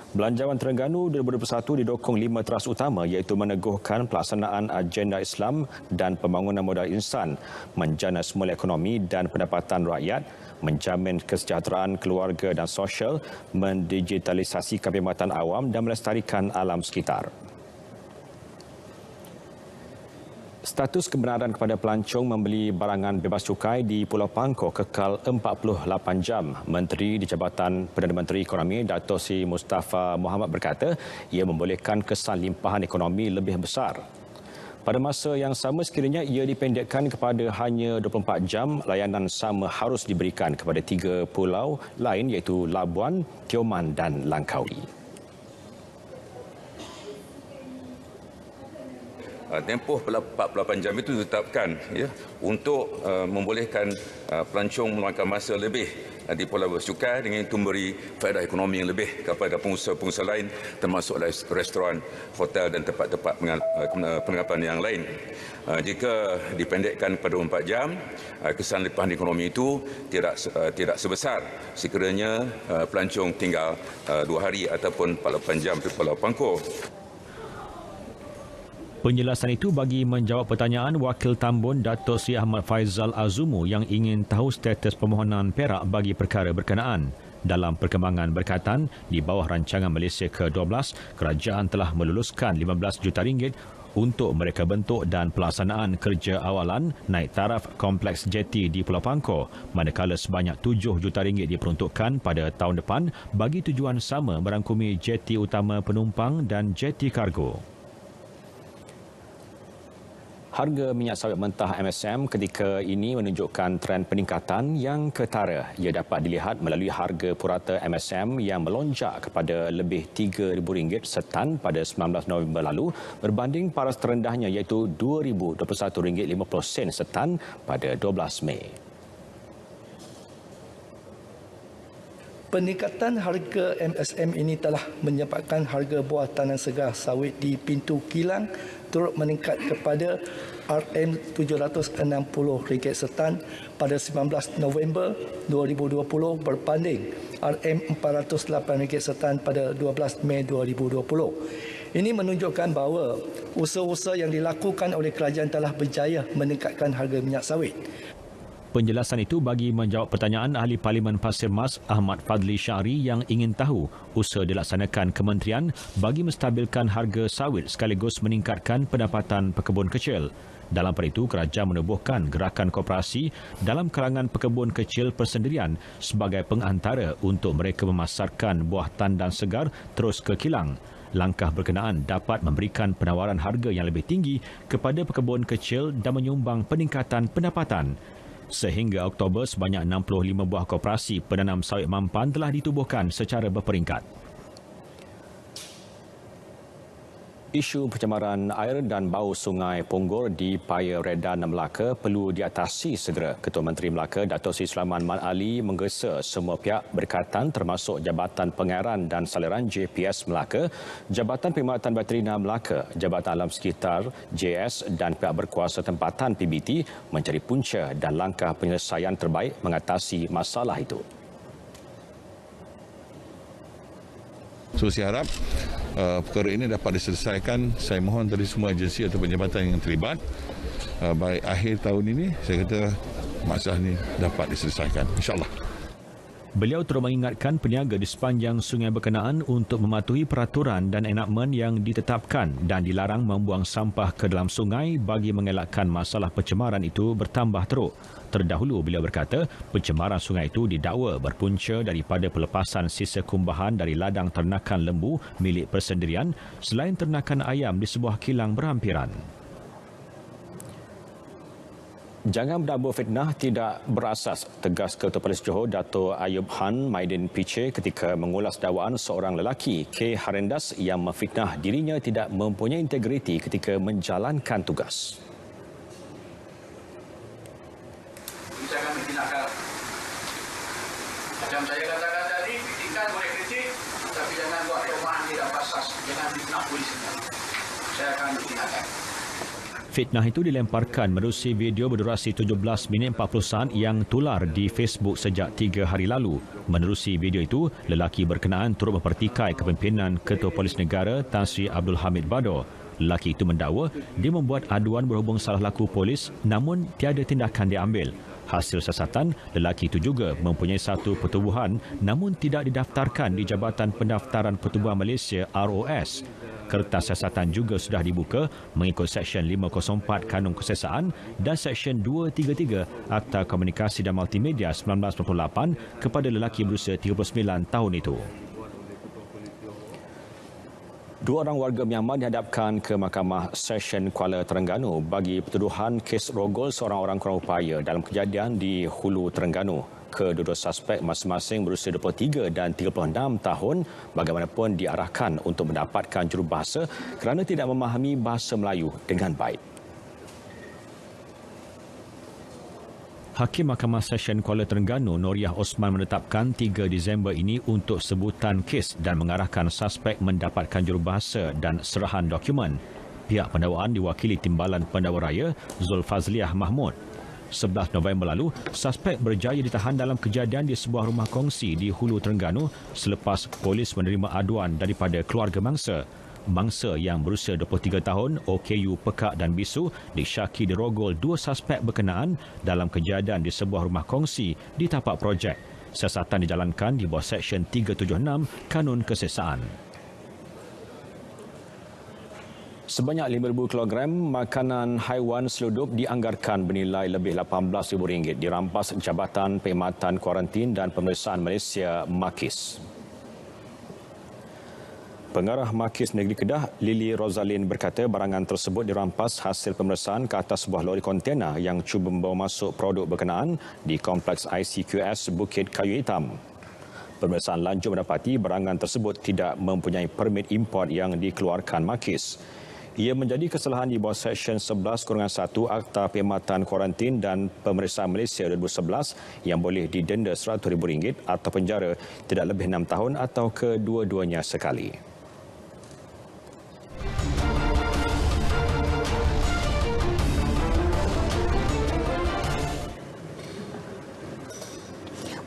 Belanjawan Terengganu 2021 didokong 5 teras utama iaitu meneguhkan pelaksanaan agenda Islam dan pembangunan modal insan, menjana semula ekonomi dan pendapatan rakyat, menjamin kesejahteraan keluarga dan sosial, mendigitalisasi kekhidmatan awam dan melestarikan alam sekitar. Status kebenaran kepada pelancong membeli barangan bebas cukai di Pulau Pangkor kekal 48 jam. Menteri di Jabatan Perdana Menteri Ekonomi Dato' Sri Mustafa Mohamad berkata ia membolehkan kesan limpahan ekonomi lebih besar. Pada masa yang sama sekiranya ia dipendekkan kepada hanya 24 jam, layanan sama harus diberikan kepada 3 pulau lain iaitu Labuan, Tioman dan Langkawi. Tempoh 48 jam itu ditetapkan ya, untuk membolehkan pelancong meluangkan masa lebih di Pulau Bercukai dengan itu memberi faedah ekonomi yang lebih kepada pengusaha-pengusaha lain termasuk restoran, hotel dan tempat-tempat penginapan yang lain. Jika dipendekkan pada 24 jam, kesan limpahan ekonomi itu tidak sebesar sekiranya pelancong tinggal 2 hari ataupun 48 jam di Pulau Pangkor. Penjelasan itu bagi menjawab pertanyaan Wakil Tambun Dato' Sri Ahmad Faizal Azumu yang ingin tahu status permohonan Perak bagi perkara berkenaan. Dalam perkembangan berkaitan, di bawah rancangan Malaysia ke-12, kerajaan telah meluluskan RM15 juta untuk mereka bentuk dan pelaksanaan kerja awalan naik taraf kompleks jeti di Pulau Pangkor, manakala sebanyak RM7 juta diperuntukkan pada tahun depan bagi tujuan sama merangkumi jeti utama penumpang dan jeti kargo. Harga minyak sawit mentah MSM ketika ini menunjukkan tren peningkatan yang ketara. Ia dapat dilihat melalui harga purata MSM yang melonjak kepada lebih RM3,000 setan pada 19 November lalu berbanding paras terendahnya iaitu RM2,021.50 setan pada 12 Mei. Peningkatan harga MSM ini telah menyebabkan harga buah tanam segar sawit di pintu kilang turut meningkat kepada RM760 setan pada 19 November 2020 berbanding RM408 setan pada 12 Mei 2020. Ini menunjukkan bahawa usaha-usaha yang dilakukan oleh kerajaan telah berjaya meningkatkan harga minyak sawit. Penjelasan itu bagi menjawab pertanyaan Ahli Parlimen Pasir Mas Ahmad Fadli Syari yang ingin tahu usaha dilaksanakan kementerian bagi menstabilkan harga sawit sekaligus meningkatkan pendapatan pekebun kecil. Dalam pada itu, kerajaan menubuhkan gerakan koperasi dalam kalangan pekebun kecil persendirian sebagai pengantara untuk mereka memasarkan buah tandan segar terus ke kilang. Langkah berkenaan dapat memberikan penawaran harga yang lebih tinggi kepada pekebun kecil dan menyumbang peningkatan pendapatan. Sehingga Oktober, sebanyak 65 buah koperasi penanam sawit mampan telah ditubuhkan secara berperingkat. Isu pencemaran air dan bau sungai Punggol di Paya Redan Melaka perlu diatasi segera. Ketua Menteri Melaka Dato' Sri Sulaiman Mat Ali menggesa semua pihak berkaitan termasuk Jabatan Pengairan dan Saliran JPS Melaka, Jabatan Perkhidmatan Veterina Melaka, Jabatan Alam Sekitar JS dan pihak berkuasa tempatan PBT mencari punca dan langkah penyelesaian terbaik mengatasi masalah itu. So saya harap perkara ini dapat diselesaikan. Saya mohon dari semua agensi atau jabatan yang terlibat baik akhir tahun ini, saya kata masalah ini dapat diselesaikan, insyaAllah. Beliau terus mengingatkan peniaga di sepanjang sungai berkenaan untuk mematuhi peraturan dan enakmen yang ditetapkan dan dilarang membuang sampah ke dalam sungai bagi mengelakkan masalah pencemaran itu bertambah teruk. Terdahulu beliau berkata pencemaran sungai itu didakwa berpunca daripada pelepasan sisa kumbahan dari ladang ternakan lembu milik persendirian selain ternakan ayam di sebuah kilang berhampiran. Jangan berdabur fitnah tidak berasas, tegas Ketua Polis Johor Dato' Ayub Han Maidin Piche ketika mengulas dakwaan seorang lelaki K. Harendas yang memfitnah dirinya tidak mempunyai integriti ketika menjalankan tugas. Jangan memfitnahkan. Macam saya katakan tadi, kritikan boleh kritik, tapi jangan buat kelemahan tidak berasas. Jangan fitnah polis. Saya akan memfitnahkan. Fitnah itu dilemparkan menerusi video berdurasi 17 minit 40 saat yang tular di Facebook sejak 3 hari lalu. Menerusi video itu, lelaki berkenaan turut mempertikai kepimpinan Ketua Polis Negara Tan Sri Abdul Hamid Bador. Lelaki itu mendakwa dia membuat aduan berhubung salah laku polis namun tiada tindakan diambil. Hasil siasatan, lelaki itu juga mempunyai satu pertubuhan namun tidak didaftarkan di Jabatan Pendaftaran Pertubuhan Malaysia ROS. Kertas siasatan juga sudah dibuka mengikut Seksyen 504 Kanun Kesesaan dan Seksyen 233 Akta Komunikasi dan Multimedia 1998 kepada lelaki berusia 39 tahun itu. Dua orang warga Myanmar dihadapkan ke Mahkamah Session Kuala Terengganu bagi pertuduhan kes rogol seorang orang kurang upaya dalam kejadian di Hulu Terengganu. Kedua-dua suspek masing-masing berusia 23 dan 36 tahun bagaimanapun diarahkan untuk mendapatkan jurubahasa kerana tidak memahami bahasa Melayu dengan baik. Hakim Mahkamah Session Kuala Terengganu Noriah Osman menetapkan 3 Disember ini untuk sebutan kes dan mengarahkan suspek mendapatkan jurubahasa dan serahan dokumen. Pihak pendakwaan diwakili Timbalan Pendakwa Raya Zulfazliah Mahmud. 11 November lalu, suspek berjaya ditahan dalam kejadian di sebuah rumah kongsi di Hulu Terengganu selepas polis menerima aduan daripada keluarga mangsa. Mangsa yang berusia 23 tahun, OKU, Pekak dan Bisu disyaki dirogol 2 suspek berkenaan dalam kejadian di sebuah rumah kongsi di tapak projek. Siasatan dijalankan di bawah Seksyen 376 Kanun Kesesaan. Sebanyak 5,000 kilogram makanan haiwan seludup dianggarkan bernilai lebih RM18,000 dirampas Jabatan Perkhidmatan Kuarantin dan Pemeriksaan Malaysia MAKIS. Pengarah MAKIS Negeri Kedah, Lily Rosalind berkata barangan tersebut dirampas hasil pemeriksaan ke atas sebuah lori kontena yang cuba membawa masuk produk berkenaan di Kompleks ICQS Bukit Kayu Hitam. Pemeriksaan lanjut mendapati barangan tersebut tidak mempunyai permit import yang dikeluarkan MAKIS. Ia menjadi kesalahan di bawah Seksyen 11-1 Akta Perkhidmatan Kuarantin dan Pemeriksaan Malaysia 2011 yang boleh didenda RM100,000 atau penjara tidak lebih 6 tahun atau kedua-duanya sekali.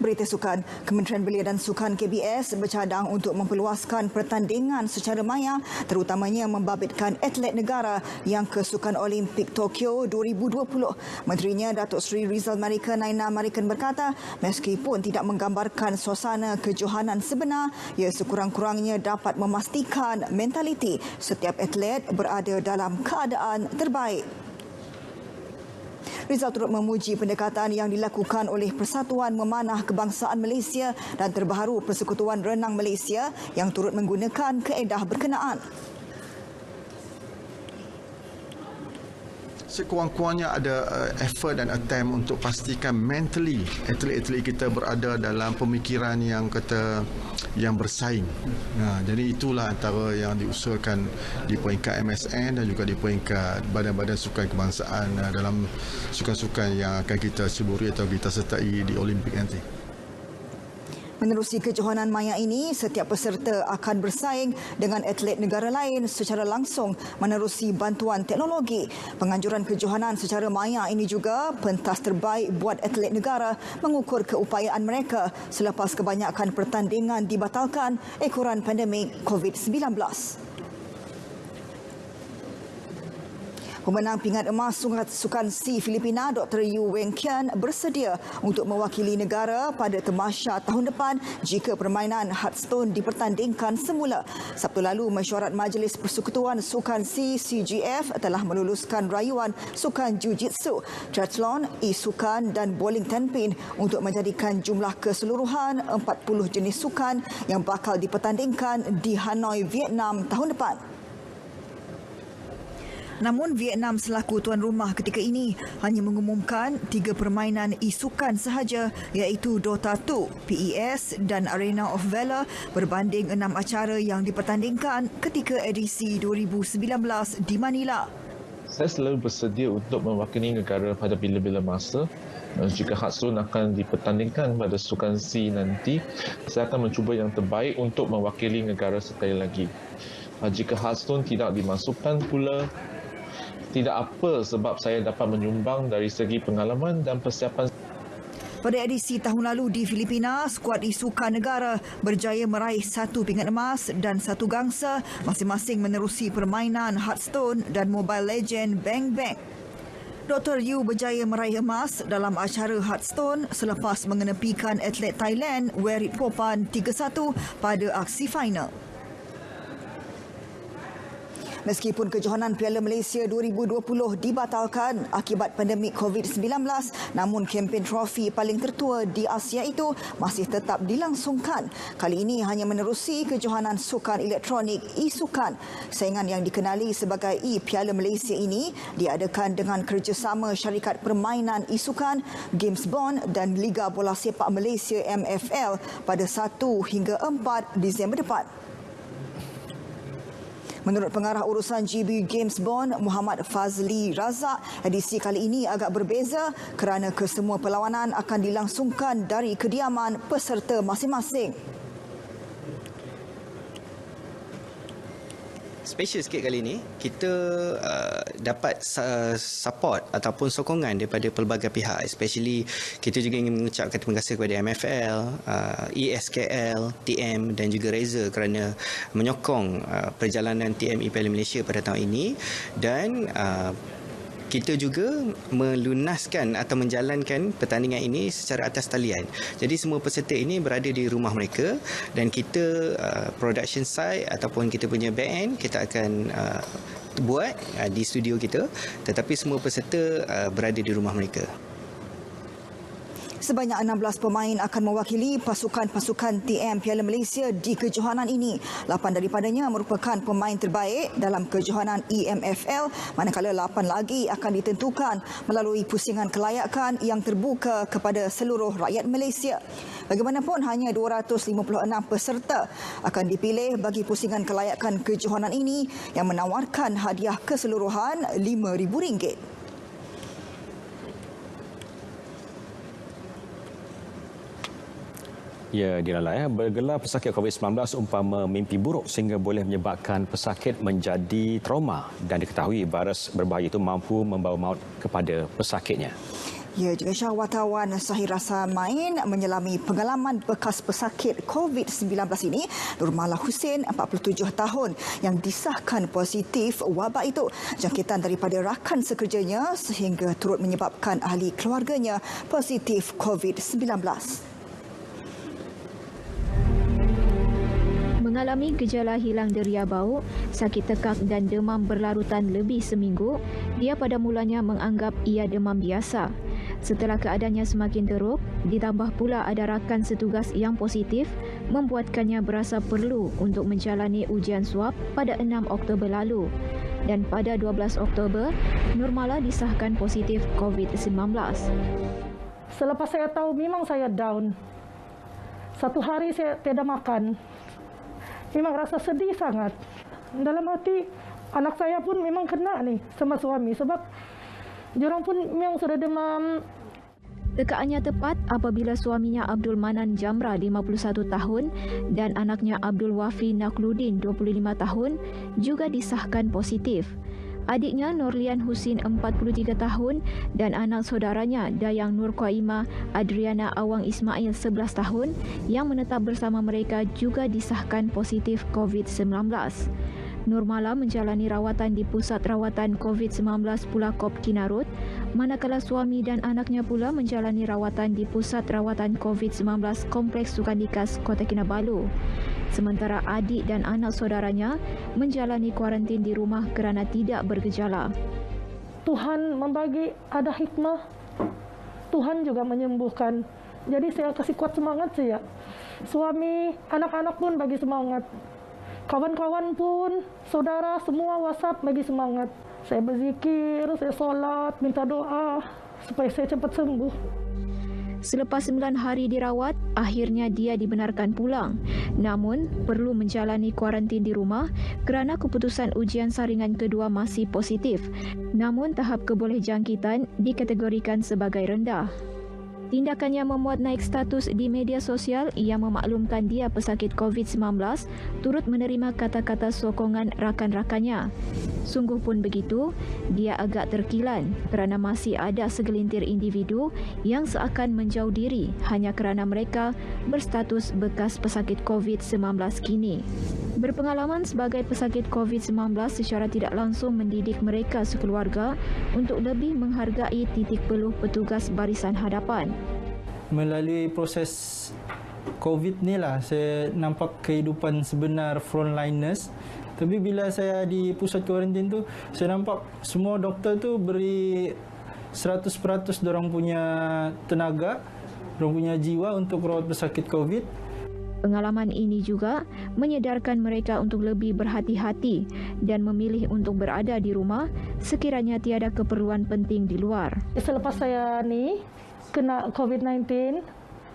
Berita sukan, Kementerian Belia dan Sukan KBS bercadang untuk memperluaskan pertandingan secara maya terutamanya membabitkan atlet negara yang ke Sukan Olimpik Tokyo 2020. Menterinya Datuk Seri Rizal Marika Naina Marikan berkata meskipun tidak menggambarkan suasana kejohanan sebenar, ia sekurang-kurangnya dapat memastikan mentaliti setiap atlet berada dalam keadaan terbaik. Rizal turut memuji pendekatan yang dilakukan oleh Persatuan Memanah Kebangsaan Malaysia dan terbaru Persekutuan Renang Malaysia yang turut menggunakan kaedah berkenaan. Sekurang-kurangnya ada effort dan attempt untuk pastikan mentally atlet-atlet kita berada dalam pemikiran yang bersaing. Jadi itulah antara yang diusulkan di peringkat MSN dan juga di peringkat badan-badan sukan kebangsaan dalam sukan-sukan yang akan kita ceburi atau kita sertai di Olimpik nanti. Menerusi kejohanan maya ini, setiap peserta akan bersaing dengan atlet negara lain secara langsung menerusi bantuan teknologi. Penganjuran kejohanan secara maya ini juga pentas terbaik buat atlet negara mengukur keupayaan mereka selepas kebanyakan pertandingan dibatalkan ekoran pandemik COVID-19. Pemenang pingat emas Sukan C Filipina Dr. Yu Weng Kian bersedia untuk mewakili negara pada Tamasya tahun depan jika permainan Hearthstone dipertandingkan semula. Sabtu lalu, Mesyuarat Majlis Persekutuan Sukan C CGF telah meluluskan rayuan Sukan Jiu-Jitsu, Triathlon, E-Sukan dan Bowling Tenpin untuk menjadikan jumlah keseluruhan 40 jenis sukan yang bakal dipertandingkan di Hanoi, Vietnam tahun depan. Namun Vietnam selaku tuan rumah ketika ini hanya mengumumkan 3 permainan e-sukan sahaja iaitu Dota 2, PES dan Arena of Valor berbanding 6 acara yang dipertandingkan ketika edisi 2019 di Manila. Saya selalu bersedia untuk mewakili negara pada bila-bila masa. Jika Hearthstone akan dipertandingkan pada Sukan C nanti, saya akan mencuba yang terbaik untuk mewakili negara sekali lagi. Jika Hearthstone tidak dimasukkan pula, tidak apa sebab saya dapat menyumbang dari segi pengalaman dan persiapan. Pada edisi tahun lalu di Filipina, skuad e-sukan negara berjaya meraih 1 pingat emas dan 1 gangsa, masing-masing menerusi permainan Hearthstone dan Mobile Legend Bang Bang. Dr. Yu berjaya meraih emas dalam acara Hearthstone selepas mengenepikan atlet Thailand Werit Popan 3-1 pada aksi final. Meskipun kejohanan Piala Malaysia 2020 dibatalkan akibat pandemik COVID-19, namun kempen trofi paling tertua di Asia itu masih tetap dilangsungkan. Kali ini hanya menerusi kejohanan sukan elektronik e-sukan. Saingan yang dikenali sebagai e-Piala Malaysia ini diadakan dengan kerjasama syarikat permainan e-sukan, Games Bond dan Liga Bola Sepak Malaysia MFL pada 1 hingga 4 Disember depan. Menurut pengarah urusan GB Games Bond, Muhammad Fazli Razak, edisi kali ini agak berbeza kerana kesemua perlawanan akan dilangsungkan dari kediaman peserta masing-masing. Special sikit kali ini, kita dapat support ataupun sokongan daripada pelbagai pihak. Especially, kita juga ingin mengucapkan terima kasih kepada MFL, ESKL, TM dan juga Razer kerana menyokong perjalanan TM e-Piala Malaysia pada tahun ini. Dan kita juga melunaskan atau menjalankan pertandingan ini secara atas talian. Jadi semua peserta ini berada di rumah mereka dan kita production side ataupun kita punya back end kita akan buat di studio kita, tetapi semua peserta berada di rumah mereka. Sebanyak 16 pemain akan mewakili pasukan-pasukan TM Piala Malaysia di kejohanan ini. 8 daripadanya merupakan pemain terbaik dalam kejohanan EMFL, manakala 8 lagi akan ditentukan melalui pusingan kelayakan yang terbuka kepada seluruh rakyat Malaysia. Bagaimanapun, hanya 256 peserta akan dipilih bagi pusingan kelayakan kejohanan ini yang menawarkan hadiah keseluruhan RM5,000. Ya, Dilala, bergelar pesakit COVID-19 umpama mimpi buruk sehingga boleh menyebabkan pesakit menjadi trauma dan diketahui virus berbahaya itu mampu membawa maut kepada pesakitnya. Ya, juga Syah, wartawan Sahir Rasa Main menyelami pengalaman bekas pesakit COVID-19 ini, Nurmala Hussein, 47 tahun, yang disahkan positif wabak itu. Jangkitan daripada rakan sekerjanya sehingga turut menyebabkan ahli keluarganya positif COVID-19. Mengalami gejala hilang deria bau, sakit tekak dan demam berlarutan lebih seminggu, dia pada mulanya menganggap ia demam biasa. Setelah keadaannya semakin teruk, ditambah pula ada rakan setugas yang positif, membuatkannya berasa perlu untuk menjalani ujian swab pada 6 Oktober lalu. Dan pada 12 Oktober, Nurmala disahkan positif COVID-19. Selepas saya tahu memang saya down. Satu hari saya tidak makan. Memang rasa sedih sangat. Dalam hati, anak saya pun memang kena nih sama suami sebab diorang pun memang sudah demam. Tekaannya tepat apabila suaminya Abdul Manan Jamra 51 tahun dan anaknya Abdul Wafi Nakludin 25 tahun juga disahkan positif. Adiknya Norlian Husin 43 tahun dan anak saudaranya Dayang Nur Qaimah Adriana Awang Ismail 11 tahun yang menetap bersama mereka juga disahkan positif COVID-19. Nurmala menjalani rawatan di Pusat Rawatan COVID-19 Pulakop Kinarut, manakala suami dan anaknya pula menjalani rawatan di Pusat Rawatan COVID-19 Kompleks Sukandikas Kota Kinabalu. Sementara adik dan anak saudaranya menjalani kuarantin di rumah kerana tidak bergejala. Tuhan membagi ada hikmah. Tuhan juga menyembuhkan. Jadi saya kasih kuat semangat saya. Suami, anak-anak pun bagi semangat. Kawan-kawan pun, saudara semua WhatsApp bagi semangat. Saya berzikir, saya solat, minta doa supaya saya cepat sembuh. Selepas 9 hari dirawat, akhirnya dia dibenarkan pulang. Namun, perlu menjalani kuarantin di rumah kerana keputusan ujian saringan kedua masih positif. Namun, tahap kebolehjangkitan dikategorikan sebagai rendah. Tindakannya memuat naik status di media sosial yang memaklumkan dia pesakit COVID-19 turut menerima kata-kata sokongan rakan-rakannya. Sungguh pun begitu, dia agak terkilan kerana masih ada segelintir individu yang seakan menjauh diri hanya kerana mereka berstatus bekas pesakit COVID-19 kini. Berpengalaman sebagai pesakit COVID-19 secara tidak langsung mendidik mereka sekeluarga untuk lebih menghargai titik peluh petugas barisan hadapan. Melalui proses COVID ni lah, saya nampak kehidupan sebenar frontliners. Tapi bila saya di pusat kuarantin tu, saya nampak semua doktor tu beri 100% dorang punya tenaga, dorang punya jiwa untuk rawat pesakit COVID. Pengalaman ini juga menyedarkan mereka untuk lebih berhati-hati dan memilih untuk berada di rumah sekiranya tiada keperluan penting di luar. Selepas saya ni kena COVID-19,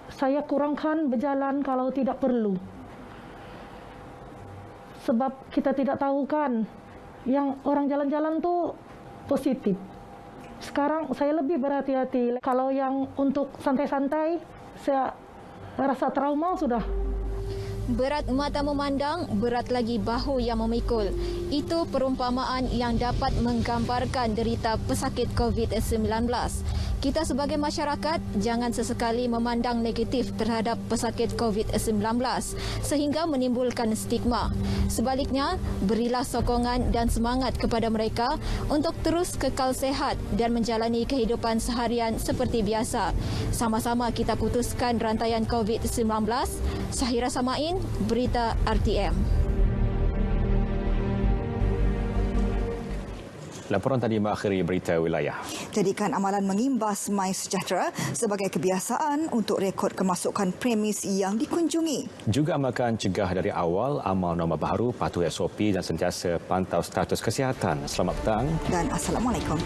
saya kurangkan berjalan kalau tidak perlu. Sebab kita tidak tahu kan, yang orang jalan-jalan tu positif. Sekarang saya lebih berhati-hati. Kalau yang untuk santai-santai, saya rasa trauma sudah. Berat mata memandang, berat lagi bahu yang memikul. Itu perumpamaan yang dapat menggambarkan derita pesakit COVID-19. Kita sebagai masyarakat jangan sesekali memandang negatif terhadap pesakit COVID-19 sehingga menimbulkan stigma. Sebaliknya, berilah sokongan dan semangat kepada mereka untuk terus kekal sehat dan menjalani kehidupan seharian seperti biasa. Sama-sama kita putuskan rantaian COVID-19. Sahira Samain, Berita RTM. Laporan tadi mengakhiri berita wilayah. Jadikan amalan mengimbas MySejahtera sebagai kebiasaan untuk rekod kemasukan premis yang dikunjungi. Juga amalkan cegah dari awal, amal norma baharu, patuhi SOP dan sentiasa pantau status kesihatan. Selamat petang. Dan Assalamualaikum.